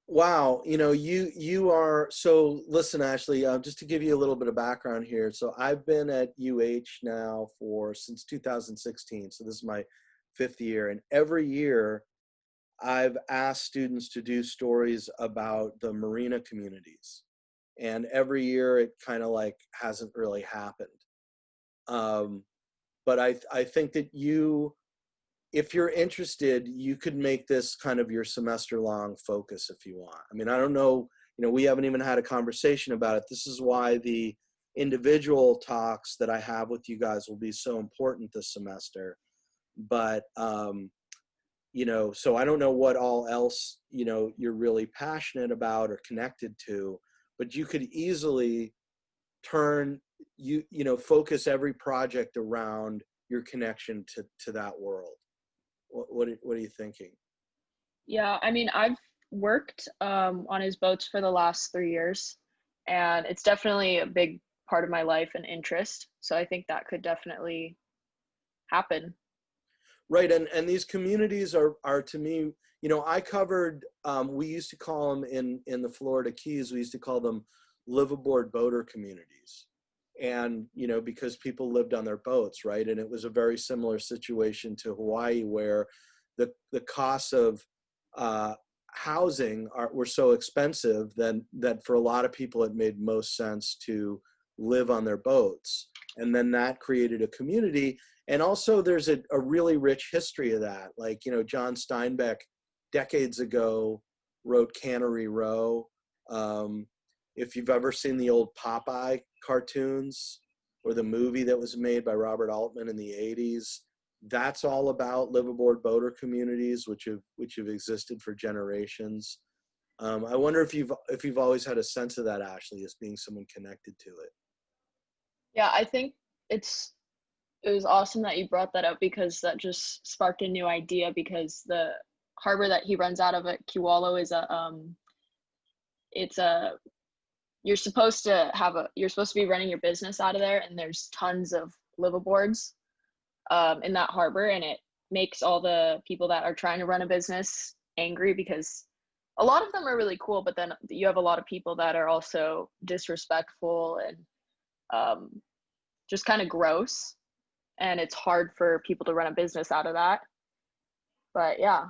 wow, you are, so listen, Ashley, just to give you a little bit of background here. So I've been at UH now since 2016. So this is my 5th year. And every year I've asked students to do stories about the marina communities. And every year it kind of like hasn't really happened. But I think that if you're interested, you could make this kind of your semester long focus if you want. I mean, I don't know, we haven't even had a conversation about it. This is why the individual talks that I have with you guys will be so important this semester. But, so I don't know what all else, you're really passionate about or connected to, but you could easily focus every project around your connection to that world. What are you thinking? Yeah, I mean, I've worked on his boats for the last 3 years, and it's definitely a big part of my life and interest. So I think that could definitely happen. Right, and these communities are to me, I covered, we used to call them in the Florida Keys, we used to call them liveaboard boater communities. And, because people lived on their boats, right? And it was a very similar situation to Hawaii, where the costs of housing were so expensive that for a lot of people, it made most sense to live on their boats. And then that created a community. And also there's a really rich history of that. Like, John Steinbeck decades ago wrote Cannery Row. If you've ever seen the old Popeye cartoons or the movie that was made by Robert Altman in the 80s, that's all about liveaboard boater communities, which have existed for generations. I wonder if you've always had a sense of that, Ashley, as being someone connected to it. Yeah, I think it was awesome that you brought that up, because that just sparked a new idea, because the harbor that he runs out of at Kewalo is you're supposed to be running your business out of there, and there's tons of liveaboards in that harbor, and it makes all the people that are trying to run a business angry, because a lot of them are really cool, but then you have a lot of people that are also disrespectful and just kind of gross, and it's hard for people to run a business out of that. But yeah.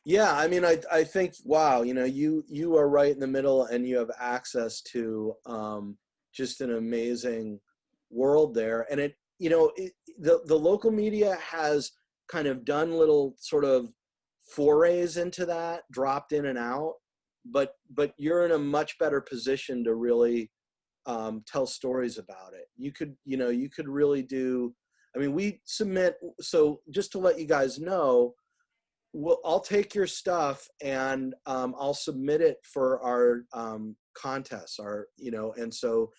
Yeah, I mean, I think, wow, you are right in the middle, and you have access to just an amazing world there. And the local media has kind of done little sort of forays into that, dropped in and out, but you're in a much better position to really tell stories about it. You could really do, I mean, we submit, so just to let you guys know, I'll take your stuff and I'll submit it for our contests, and so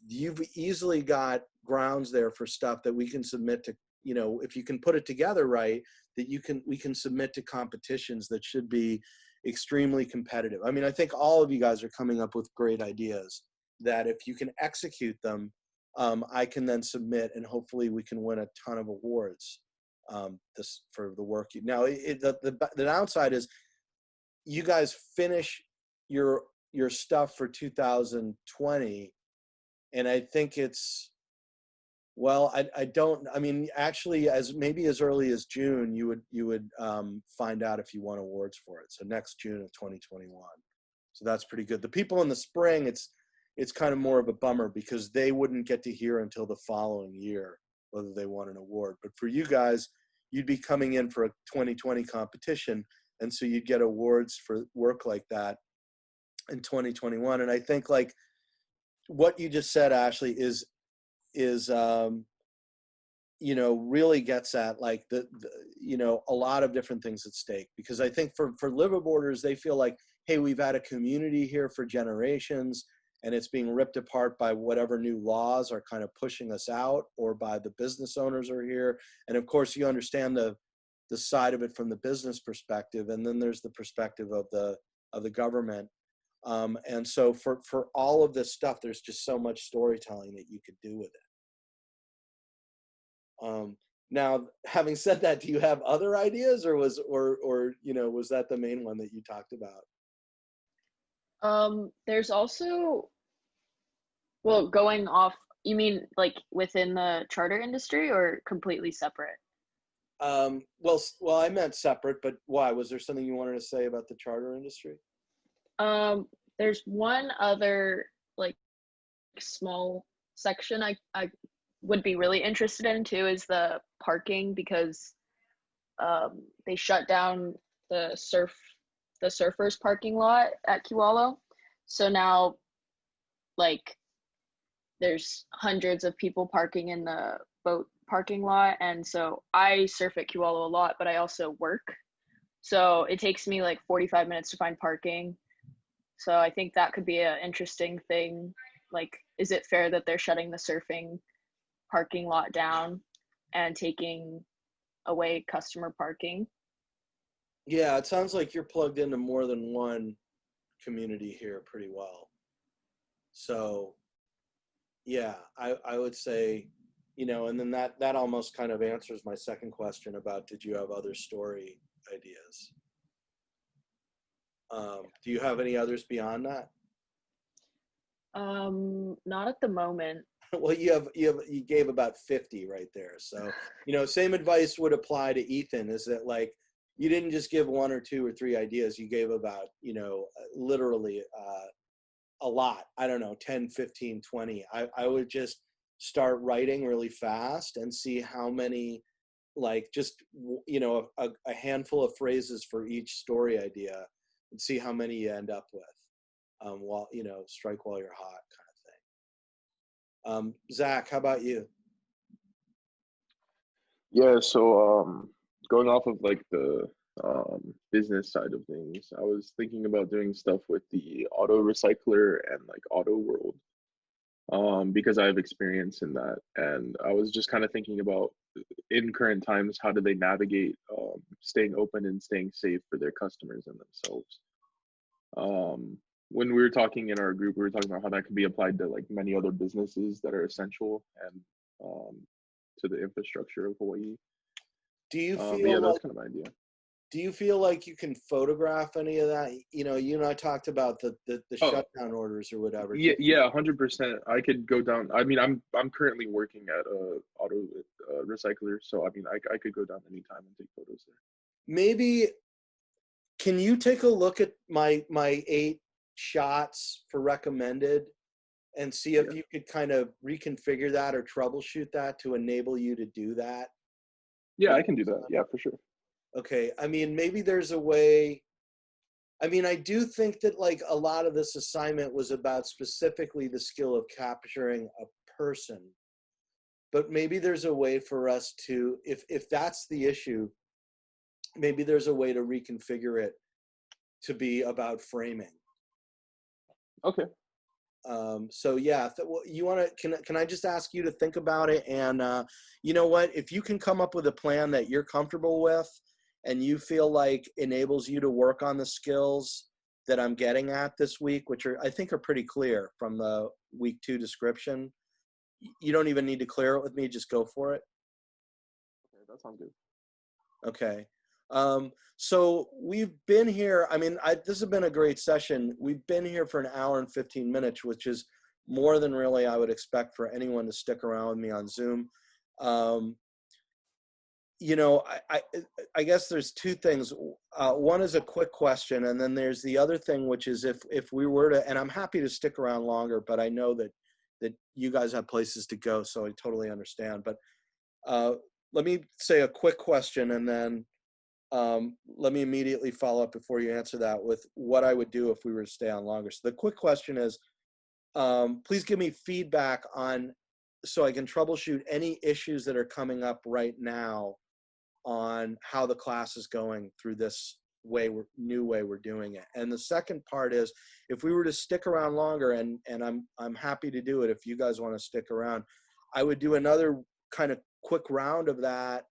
you've easily got grounds there for stuff that we can submit to, if you can put it together right, that we can submit to competitions that should be extremely competitive. I mean, I think all of you guys are coming up with great ideas that if you can execute them, I can then submit, and hopefully we can win a ton of awards. For the work now, the downside is you guys finish your stuff for 2020, and I think it's, well, I mean, actually, as maybe as early as June, you would find out if you won awards for it. So next June of 2021. So that's pretty good. The people in the spring, it's kind of more of a bummer because they wouldn't get to hear until the following year whether they won an award. But for you guys, you'd be coming in for a 2020 competition, and so you'd get awards for work like that in 2021. And I think like what you just said, Ashley, is you know, really gets at like the you know, a lot of different things at stake. Because I think for liveaboarders, they feel like, hey, we've had a community here for generations, and it's being ripped apart by whatever new laws are kind of pushing us out, or by the business owners are here. And of course, you understand the side of it from the business perspective, and then there's the perspective of the government. And so for all of this stuff, there's just so much storytelling that you could do with it. Now, having said that, do you have other ideas, or you know, was that the main one that you talked about? There's also, well, going off, you mean like within the charter industry or completely separate? Well, I meant separate, but why? Was there something you wanted to say about the charter industry? There's one other like small section I would be really interested in too, is the parking, because they shut down the surfers parking lot at Kewalo. So now like there's hundreds of people parking in the boat parking lot. And so I surf at Kewalo a lot, but I also work. So it takes me like 45 minutes to find parking. So I think that could be an interesting thing. Like, is it fair that they're shutting the surfing parking lot down and taking away customer parking? Yeah, it sounds like you're plugged into more than one community here pretty well. So yeah, I would say, you know, and then that almost kind of answers my second question about, did you have other story ideas? Do you have any others beyond that? Not at the moment. Well, you gave about 50 right there. So, you know, same advice would apply to Ethan, is that like, you didn't just give one or two or three ideas, you gave about, you know, literally a lot. I don't know, 10, 15, 20. I would just start writing really fast and see how many, like just, you know, a handful of phrases for each story idea, and see how many you end up with. While, you know, strike while you're hot kind of thing. Zach, how about you? Yeah, so going off of like the business side of things, I was thinking about doing stuff with the auto recycler and like auto world, because I have experience in that. And I was just kind of thinking about, in current times, how do they navigate staying open and staying safe for their customers and themselves. When we were talking in our group, we were talking about how that could be applied to like many other businesses that are essential and to the infrastructure of Hawaii. Do you But feel yeah, like, that's kind of my idea. do you feel like you can photograph any of that? You know, you and I talked about the Oh, shutdown orders or whatever. yeah, yeah, 100%. I could go down. I mean, I'm currently working at a auto recycler, so I mean, I could go down anytime and take photos there. Maybe, can you take a look at my 8 shots for recommended and see if Yeah. you could kind of reconfigure that or troubleshoot that to enable you to do that? Yeah, I can do that. Yeah, for sure. Okay, I mean, maybe there's a way. I mean, I do think that like a lot of this assignment was about specifically the skill of capturing a person, but maybe there's a way for us to, if that's the issue, maybe there's a way to reconfigure it to be about framing. Okay. So yeah, you want to, can I just ask you to think about it? And you know what, if you can come up with a plan that you're comfortable with and you feel like enables you to work on the skills that I'm getting at this week, which I think are pretty clear from the week 2 description, you don't even need to clear it with me, just go for it. Okay, that sounds good. Okay. So we've been here, I mean, this has been a great session. We've been here for an hour and 15 minutes, which is more than really I would expect for anyone to stick around with me on Zoom. You know, I guess there's two things. One is a quick question, and then there's the other thing, which is if we were to, and I'm happy to stick around longer, but I know that you guys have places to go, so I totally understand. But let me say a quick question, and then let me immediately follow up before you answer that with what I would do if we were to stay on longer. So the quick question is, please give me feedback on, so I can troubleshoot any issues that are coming up right now on how the class is going through this new way we're doing it. And the second part is, if we were to stick around longer, and I'm happy to do it if you guys want to stick around, I would do another kind of quick round of that,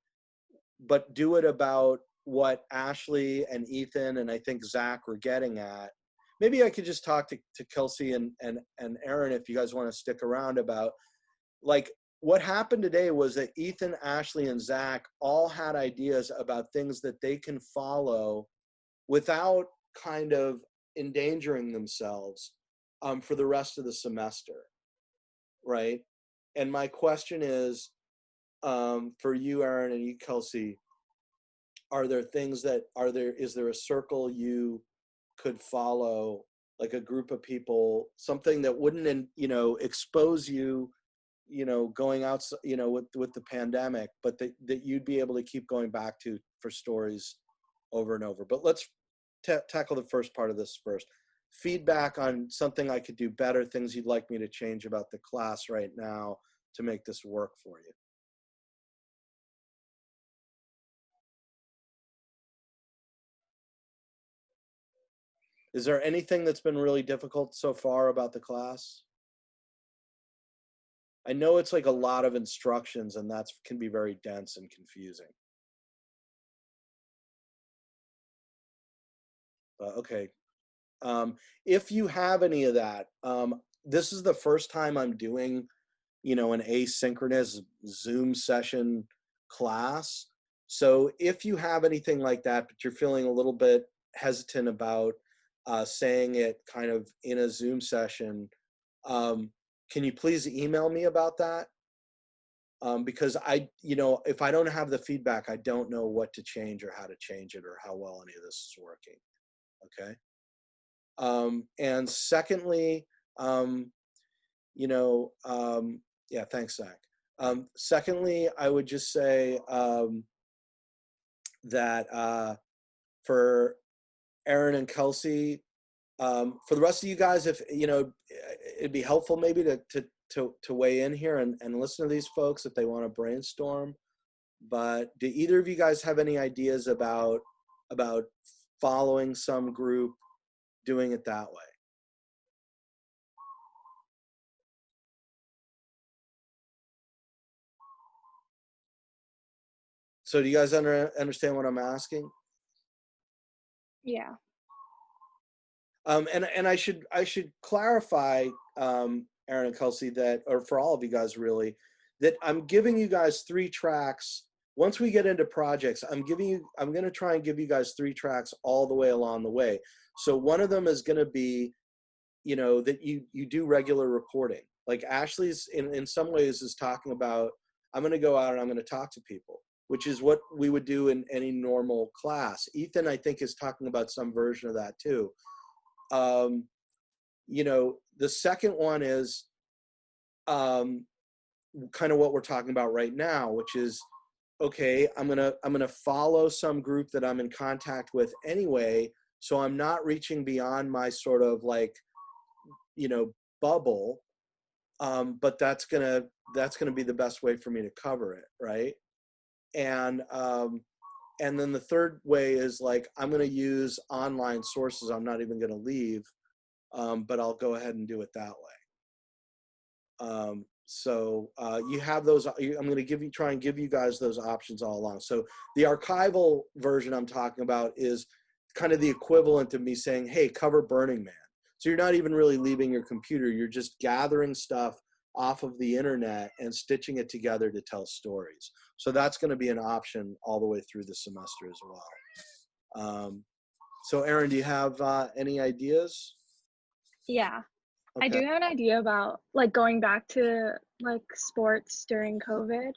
but do it about what Ashley and Ethan and I think Zach were getting at. Maybe I could just talk to Kelsey and Aaron, if you guys want to stick around, about like what happened today was that Ethan, Ashley, and Zach all had ideas about things that they can follow without kind of endangering themselves for the rest of the semester, right? And my question is, for you, Aaron, and you, Kelsey, is there a circle you could follow, like a group of people, something that wouldn't, expose you, going out, with the pandemic, but that you'd be able to keep going back to for stories over and over? But let's tackle the first part of this first. Feedback on something I could do better, things you'd like me to change about the class right now to make this work for you. Is there anything that's been really difficult so far about the class? I know it's like a lot of instructions, and that can be very dense and confusing. Okay. If you have any of that, this is the first time I'm doing, an asynchronous Zoom session class. So if you have anything like that, but you're feeling a little bit hesitant about saying it kind of in a Zoom session, can you please email me about that? Because if I don't have the feedback, I don't know what to change or how to change it or how well any of this is working. Okay. And secondly, yeah, thanks, Zach. Secondly, I would just say that for Aaron and Kelsey, for the rest of you guys, if it'd be helpful maybe to weigh in here and listen to these folks if they want to brainstorm. But do either of you guys have any ideas about following some group, doing it that way? So do you guys understand what I'm asking? Yeah. And I should clarify, Aaron and Kelsey, that, or for all of you guys really, that I'm giving you guys 3 tracks. Once we get into projects, I'm going to try and give you guys 3 tracks all the way along the way. So one of them is going to be, that you do regular reporting. Like Ashley's in some ways is talking about, I'm going to go out and I'm going to talk to people, which is what we would do in any normal class. Ethan, I think, is talking about some version of that too. The second one is kind of what we're talking about right now, which is, okay, I'm gonna follow some group that I'm in contact with anyway, so I'm not reaching beyond my sort of like, bubble, but that's gonna be the best way for me to cover it, right? And then the third way is like, I'm going to use online sources. I'm not even going to leave, but I'll go ahead and do it that way. So you have those. I'm going to try and give you guys those options all along. So the archival version I'm talking about is kind of the equivalent of me saying, hey, cover Burning Man. So you're not even really leaving your computer. You're just gathering stuff off of the internet and stitching it together to tell stories. So that's going to be an option all the way through the semester as well. So Erin, do you have any ideas? Yeah, I Okay. do have an idea about like going back to like sports during COVID,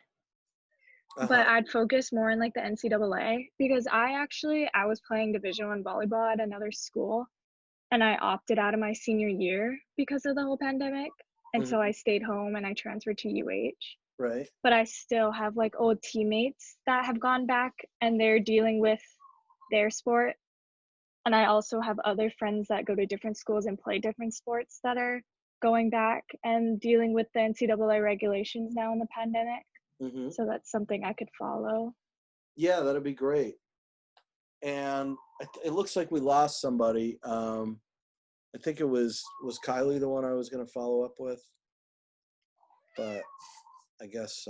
but I'd focus more on like the NCAA because I was playing Division I volleyball at another school, and I opted out of my senior year because of the whole pandemic, and so I stayed home and I transferred to UH. Right. But I still have like old teammates that have gone back and they're dealing with their sport. And I also have other friends that go to different schools and play different sports that are going back and dealing with the NCAA regulations now in the pandemic. So that's something I could follow. Yeah, that'd be great. And it looks like we lost somebody. I think it was Kylie the one I was going to follow up with, but I guess,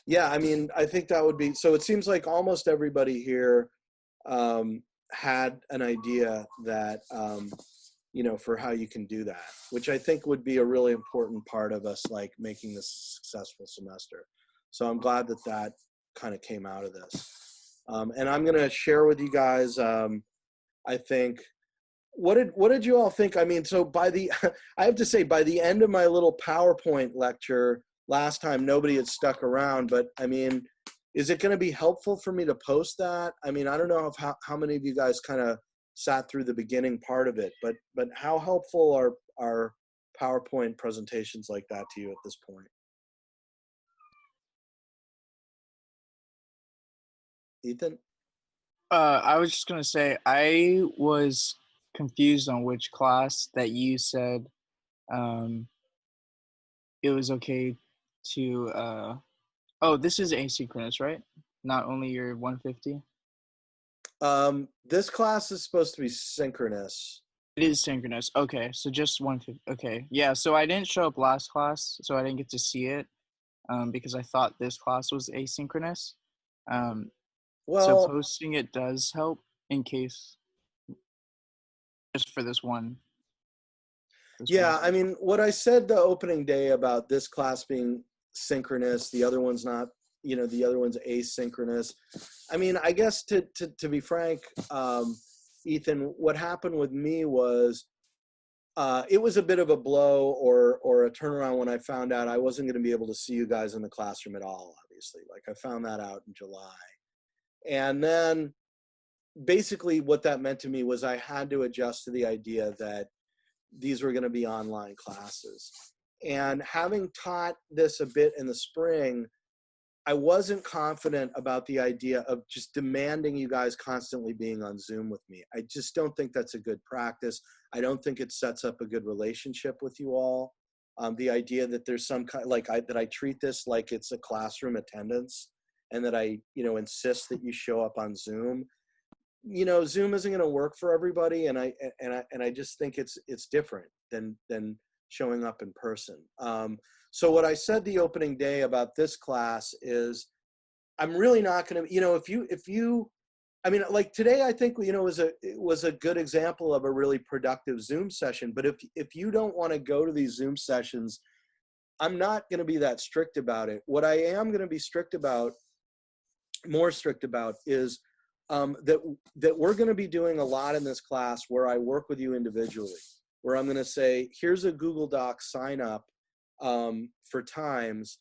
yeah, I mean, I think that would be, so it seems like almost everybody here had an idea that, you know, for how you can do that, which I think would be a really important part of us like making this a successful semester. So I'm glad that that kind of came out of this. And I'm going to share with you guys, I think, what did you all think? I mean, so by the, I have to say, by the end of my little PowerPoint lecture last time, nobody had stuck around, but I mean, is it going to be helpful for me to post that? I mean, I don't know if how many of you guys kind of sat through the beginning part of it, but how helpful are PowerPoint presentations like that to you at this point? Ethan? I was just gonna say I was confused on which class that you said it was okay to oh, this is asynchronous, right? Not only your 150? This class is supposed to be synchronous. It is synchronous. Okay, so just 150. Okay, yeah, so I didn't show up last class, so I didn't get to see it because I thought this class was asynchronous. So Well, posting it does help in case, just for this one. yeah, I mean, what I said the opening day about this class being synchronous, the other one's not, you know, the other one's asynchronous. I mean, I guess to be frank, Ethan, what happened with me was it was a bit of a blow or a turnaround when I found out I wasn't going to be able to see you guys in the classroom at all, obviously. Like I found that out in July. And then basically what that meant to me was I had to adjust to the idea that these were going to be online classes. And having taught this a bit in the spring, I wasn't confident about the idea of just demanding you guys constantly being on Zoom with me. I just don't think that's a good practice. I don't think it sets up a good relationship with you all. The idea that there's some kind, like that I treat this like it's a classroom attendance and that I, you know, insist that you show up on Zoom. You know, Zoom isn't going to work for everybody, and I just think it's different than showing up in person. So what I said the opening day about this class is, I'm really not going to, you know, if you, I mean, like today, I think, you know, was a good example of a really productive Zoom session. But if you don't want to go to these Zoom sessions, I'm not going to be that strict about it. What I am going to be more strict about is that we're going to be doing a lot in this class where I work with you individually, where I'm going to say, here's a Google Doc sign up for times.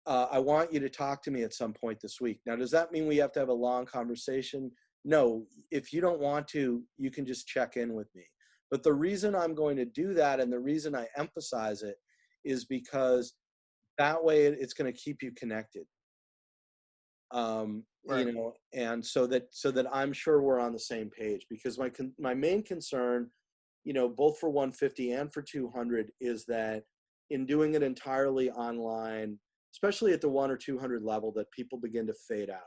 I want you to talk to me at some point this week. Now, does that mean we have to have a long conversation? No, if you don't want to, you can just check in with me. But the reason I'm going to do that and the reason I emphasize it is because that way it's going to keep you connected. Right. You know, and so that I'm sure we're on the same page, because my main concern, you know, both for 150 and for 200 is that in doing it entirely online, especially at the 100 or 200 level, that people begin to fade out.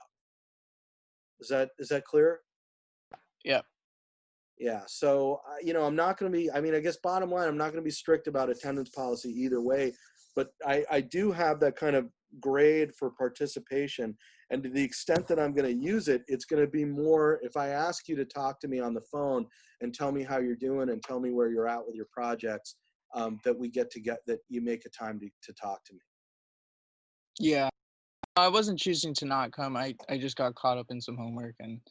Is that clear? Yeah. Yeah. So, you know, I'm not going to be, I mean, I guess bottom line, I'm not going to be strict about attendance policy either way, but I do have that kind of grade for participation. And to the extent that I'm going to use it, it's going to be more, if I ask you to talk to me on the phone and tell me how you're doing and tell me where you're at with your projects, that you make a time to talk to me. Yeah, I wasn't choosing to not come. I just got caught up in some homework and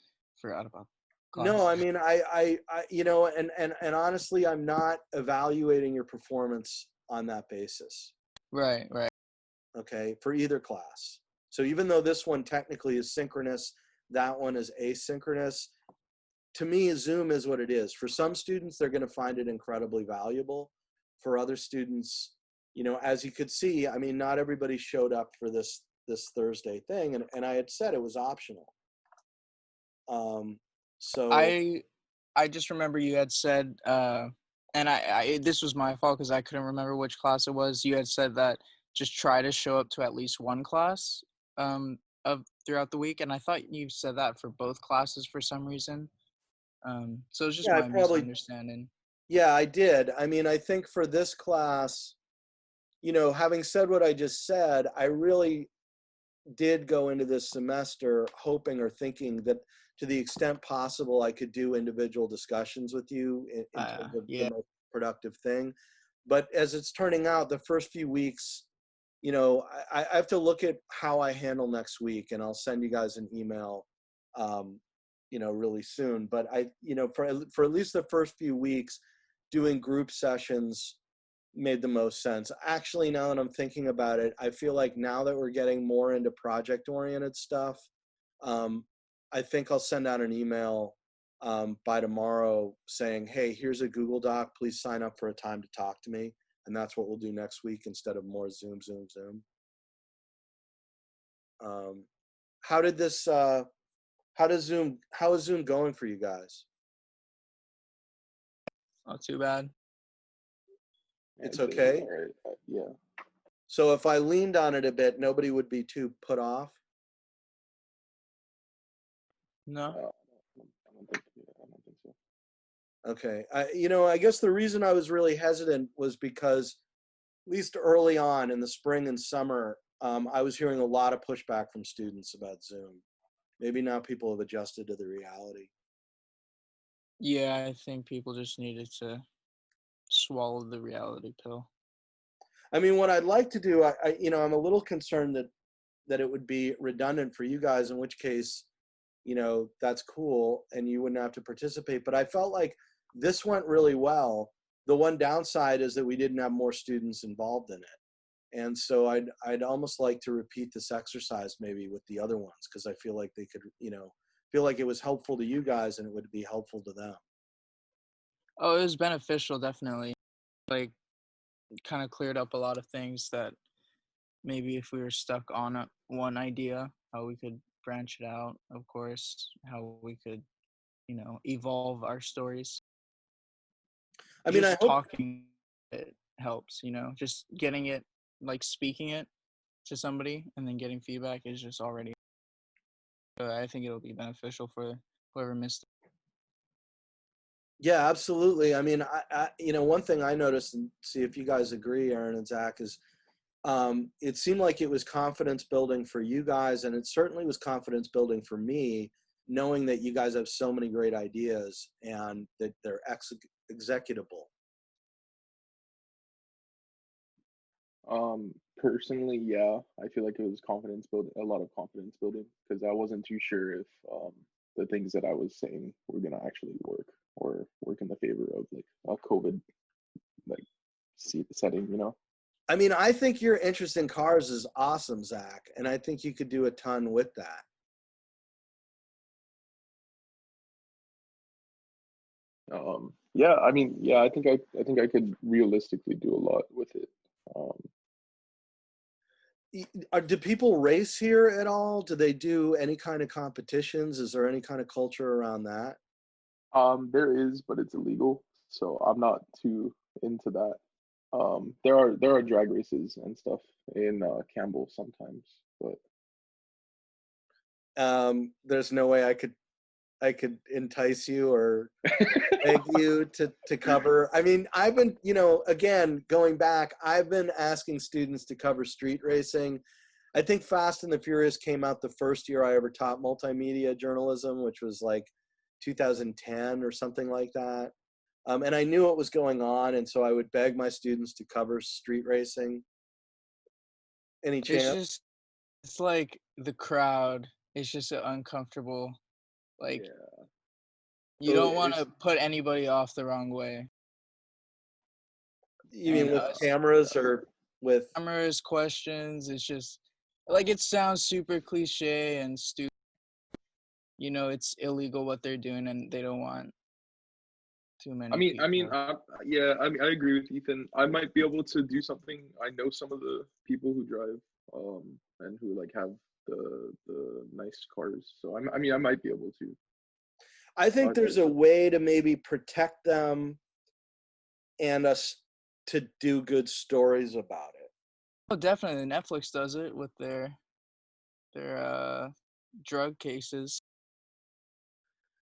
forgot about class. No, I mean, I and honestly, I'm not evaluating your performance on that basis. Right. Okay, for either class. So even though this one technically is synchronous, that one is asynchronous. To me, Zoom is what it is. For some students, they're going to find it incredibly valuable. For other students, as you could see, I mean, not everybody showed up for this Thursday thing, and I had said it was optional. So I just remember you had said, and I this was my fault because I couldn't remember which class it was. You had said that just try to show up to at least one class of throughout the week, and I thought you said that for both classes for some reason. So it was just yeah, my misunderstanding. Yeah, I did. I mean, I think for this class, having said what I just said, I really did go into this semester hoping or thinking that to the extent possible, I could do individual discussions with you in terms of the most productive thing. But as it's turning out, the first few weeks, I have to look at how I handle next week, and I'll send you guys an email, really soon. But for at least the first few weeks, doing group sessions made the most sense. Actually, now that I'm thinking about it, I feel like now that we're getting more into project-oriented stuff, I think I'll send out an email by tomorrow saying, hey, here's a Google Doc. Please sign up for a time to talk to me. And that's what we'll do next week instead of more Zoom. How is Zoom going for you guys? Not too bad. It's okay? All right. Yeah. So if I leaned on it a bit, nobody would be too put off? No. I don't think so. Okay. I guess the reason I was really hesitant was because at least early on in the spring and summer, I was hearing a lot of pushback from students about Zoom. Maybe now people have adjusted to the reality. Yeah, I think people just needed to swallow the reality pill. I mean, what I'd like to do, I'm a little concerned that it would be redundant for you guys, in which case, that's cool and you wouldn't have to participate. But I felt like this went really well. The one downside is that we didn't have more students involved in it. And so I'd almost like to repeat this exercise maybe with the other ones, because I feel like they could, feel like it was helpful to you guys and it would be helpful to them. Oh, it was beneficial, definitely. Like, kind of cleared up a lot of things that maybe if we were stuck on one idea, how we could branch it out, of course, how we could, evolve our stories. I mean, just I hope talking it helps, just getting it, like speaking it to somebody and then getting feedback is just already, I think it'll be beneficial for whoever missed it. Yeah, absolutely. I mean, I one thing I noticed, and see if you guys agree, Aaron and Zach, is it seemed like it was confidence building for you guys, and it certainly was confidence building for me, knowing that you guys have so many great ideas and that they're executable. Personally, yeah, I feel like it was a lot of confidence building, because I wasn't too sure if the things that I was saying were gonna actually work or work in the favor of like a COVID like setting, I mean, I think your interest in cars is awesome, Zach, and I think you could do a ton with that. Yeah, I mean, yeah, I think I could realistically do a lot with it. Do people race here at all? Do they do any kind of competitions? Is there any kind of culture around that? There is, but it's illegal, so I'm not too into that. There are drag races and stuff in Campbell sometimes, but there's no way I could entice you or beg you to cover. I mean, I've been, again, going back, I've been asking students to cover street racing. I think Fast and the Furious came out the first year I ever taught multimedia journalism, which was like 2010 or something like that. And I knew what was going on, and so I would beg my students to cover street racing. Any It's chance? just, it's like the crowd. It's just uncomfortable. Like, Yeah. you So don't want to put anybody off the wrong way. you mean And with us, cameras or with? cameras, questions, it's just, like, it sounds super cliche and stupid. You know, it's illegal what they're doing, and they don't want too many people. Yeah, I agree with Ethan. I might be able to do something. I know some of the people who drive, and who like have the nice cars. So I might be able to. I think there's a way to maybe protect them and us to do good stories about it. Oh, definitely. Netflix does it with their drug cases.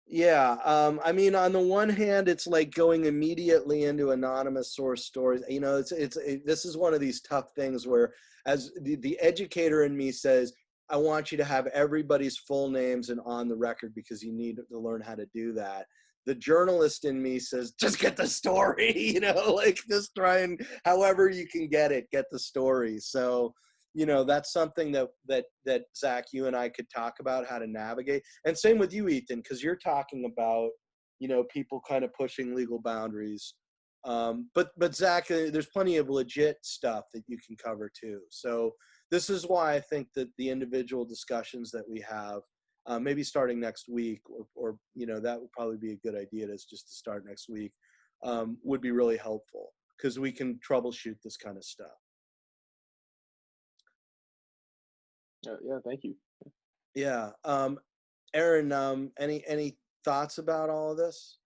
Yeah, I mean, on the one hand, it's like going immediately into anonymous source stories. You know, this is one of these tough things where, as the educator in me says, I want you to have everybody's full names and on the record because you need to learn how to do that. The journalist in me says, just get the story, you know, like just try and however you can get the story. So, you know, that's something that Zach, you and I could talk about how to navigate. And same with you, Ethan, because you're talking about, you know, people kind of pushing legal boundaries. But Zach, there's plenty of legit stuff that you can cover too. So this is why I think that the individual discussions that we have, maybe starting next week, or you know, that would probably be a good idea to just to start next week, would be really helpful because we can troubleshoot this kind of stuff. Yeah, thank you. Yeah. Aaron, any thoughts about all of this?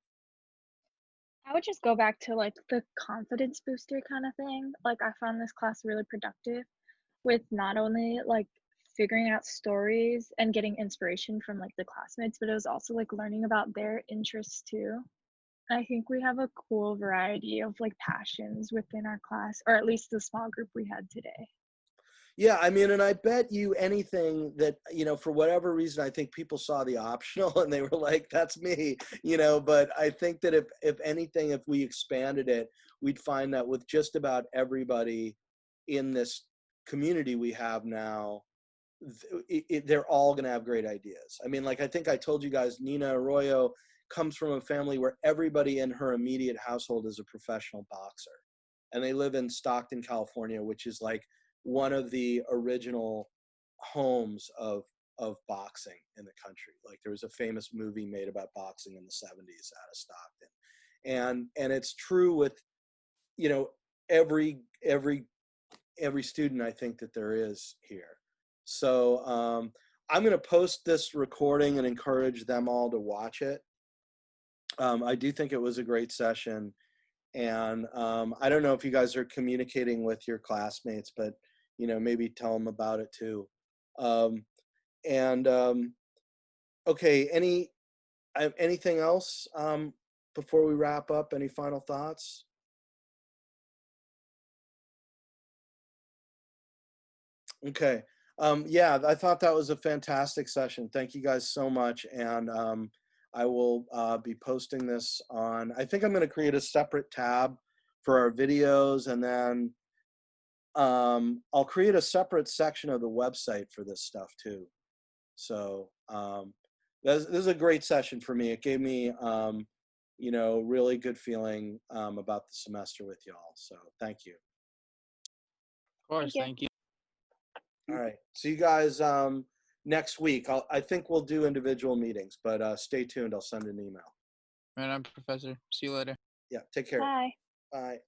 I would just go back to like the confidence booster kind of thing. Like I found this class really productive with not only like figuring out stories and getting inspiration from like the classmates, but it was also like learning about their interests too. I think we have a cool variety of like passions within our class, or at least the small group we had today. Yeah, I mean, and I bet you anything that, you know, for whatever reason, I think people saw the optional and they were like, that's me, you know, but I think that if anything, if we expanded it, we'd find that with just about everybody in this community we have now, they're all going to have great ideas. I mean, like, I think I told you guys, Nina Arroyo comes from a family where everybody in her immediate household is a professional boxer. And they live in Stockton, California, which is like one of the original homes of boxing in the country. Like there was a famous movie made about boxing in the 70s out of Stockton. And it's true with, you know, every student I think that there is here. So I'm going to post this recording and encourage them all to watch it. I do think it was a great session. And I don't know if you guys are communicating with your classmates, but, you know, maybe tell them about it too. Okay, anything else before we wrap up? Any final thoughts? Okay. Yeah, I thought that was a fantastic session. Thank you guys so much. And I will be posting this on, I think I'm going to create a separate tab for our videos, and then I'll create a separate section of the website for this stuff too. So this is a great session for me. It gave me, you know, really good feeling about the semester with y'all. So thank you. Of course, you. thank you. All right. See you guys next week. I think we'll do individual meetings, but stay tuned. I'll send an email. Right on, Professor. See you later. Yeah. Take care. Bye. Bye.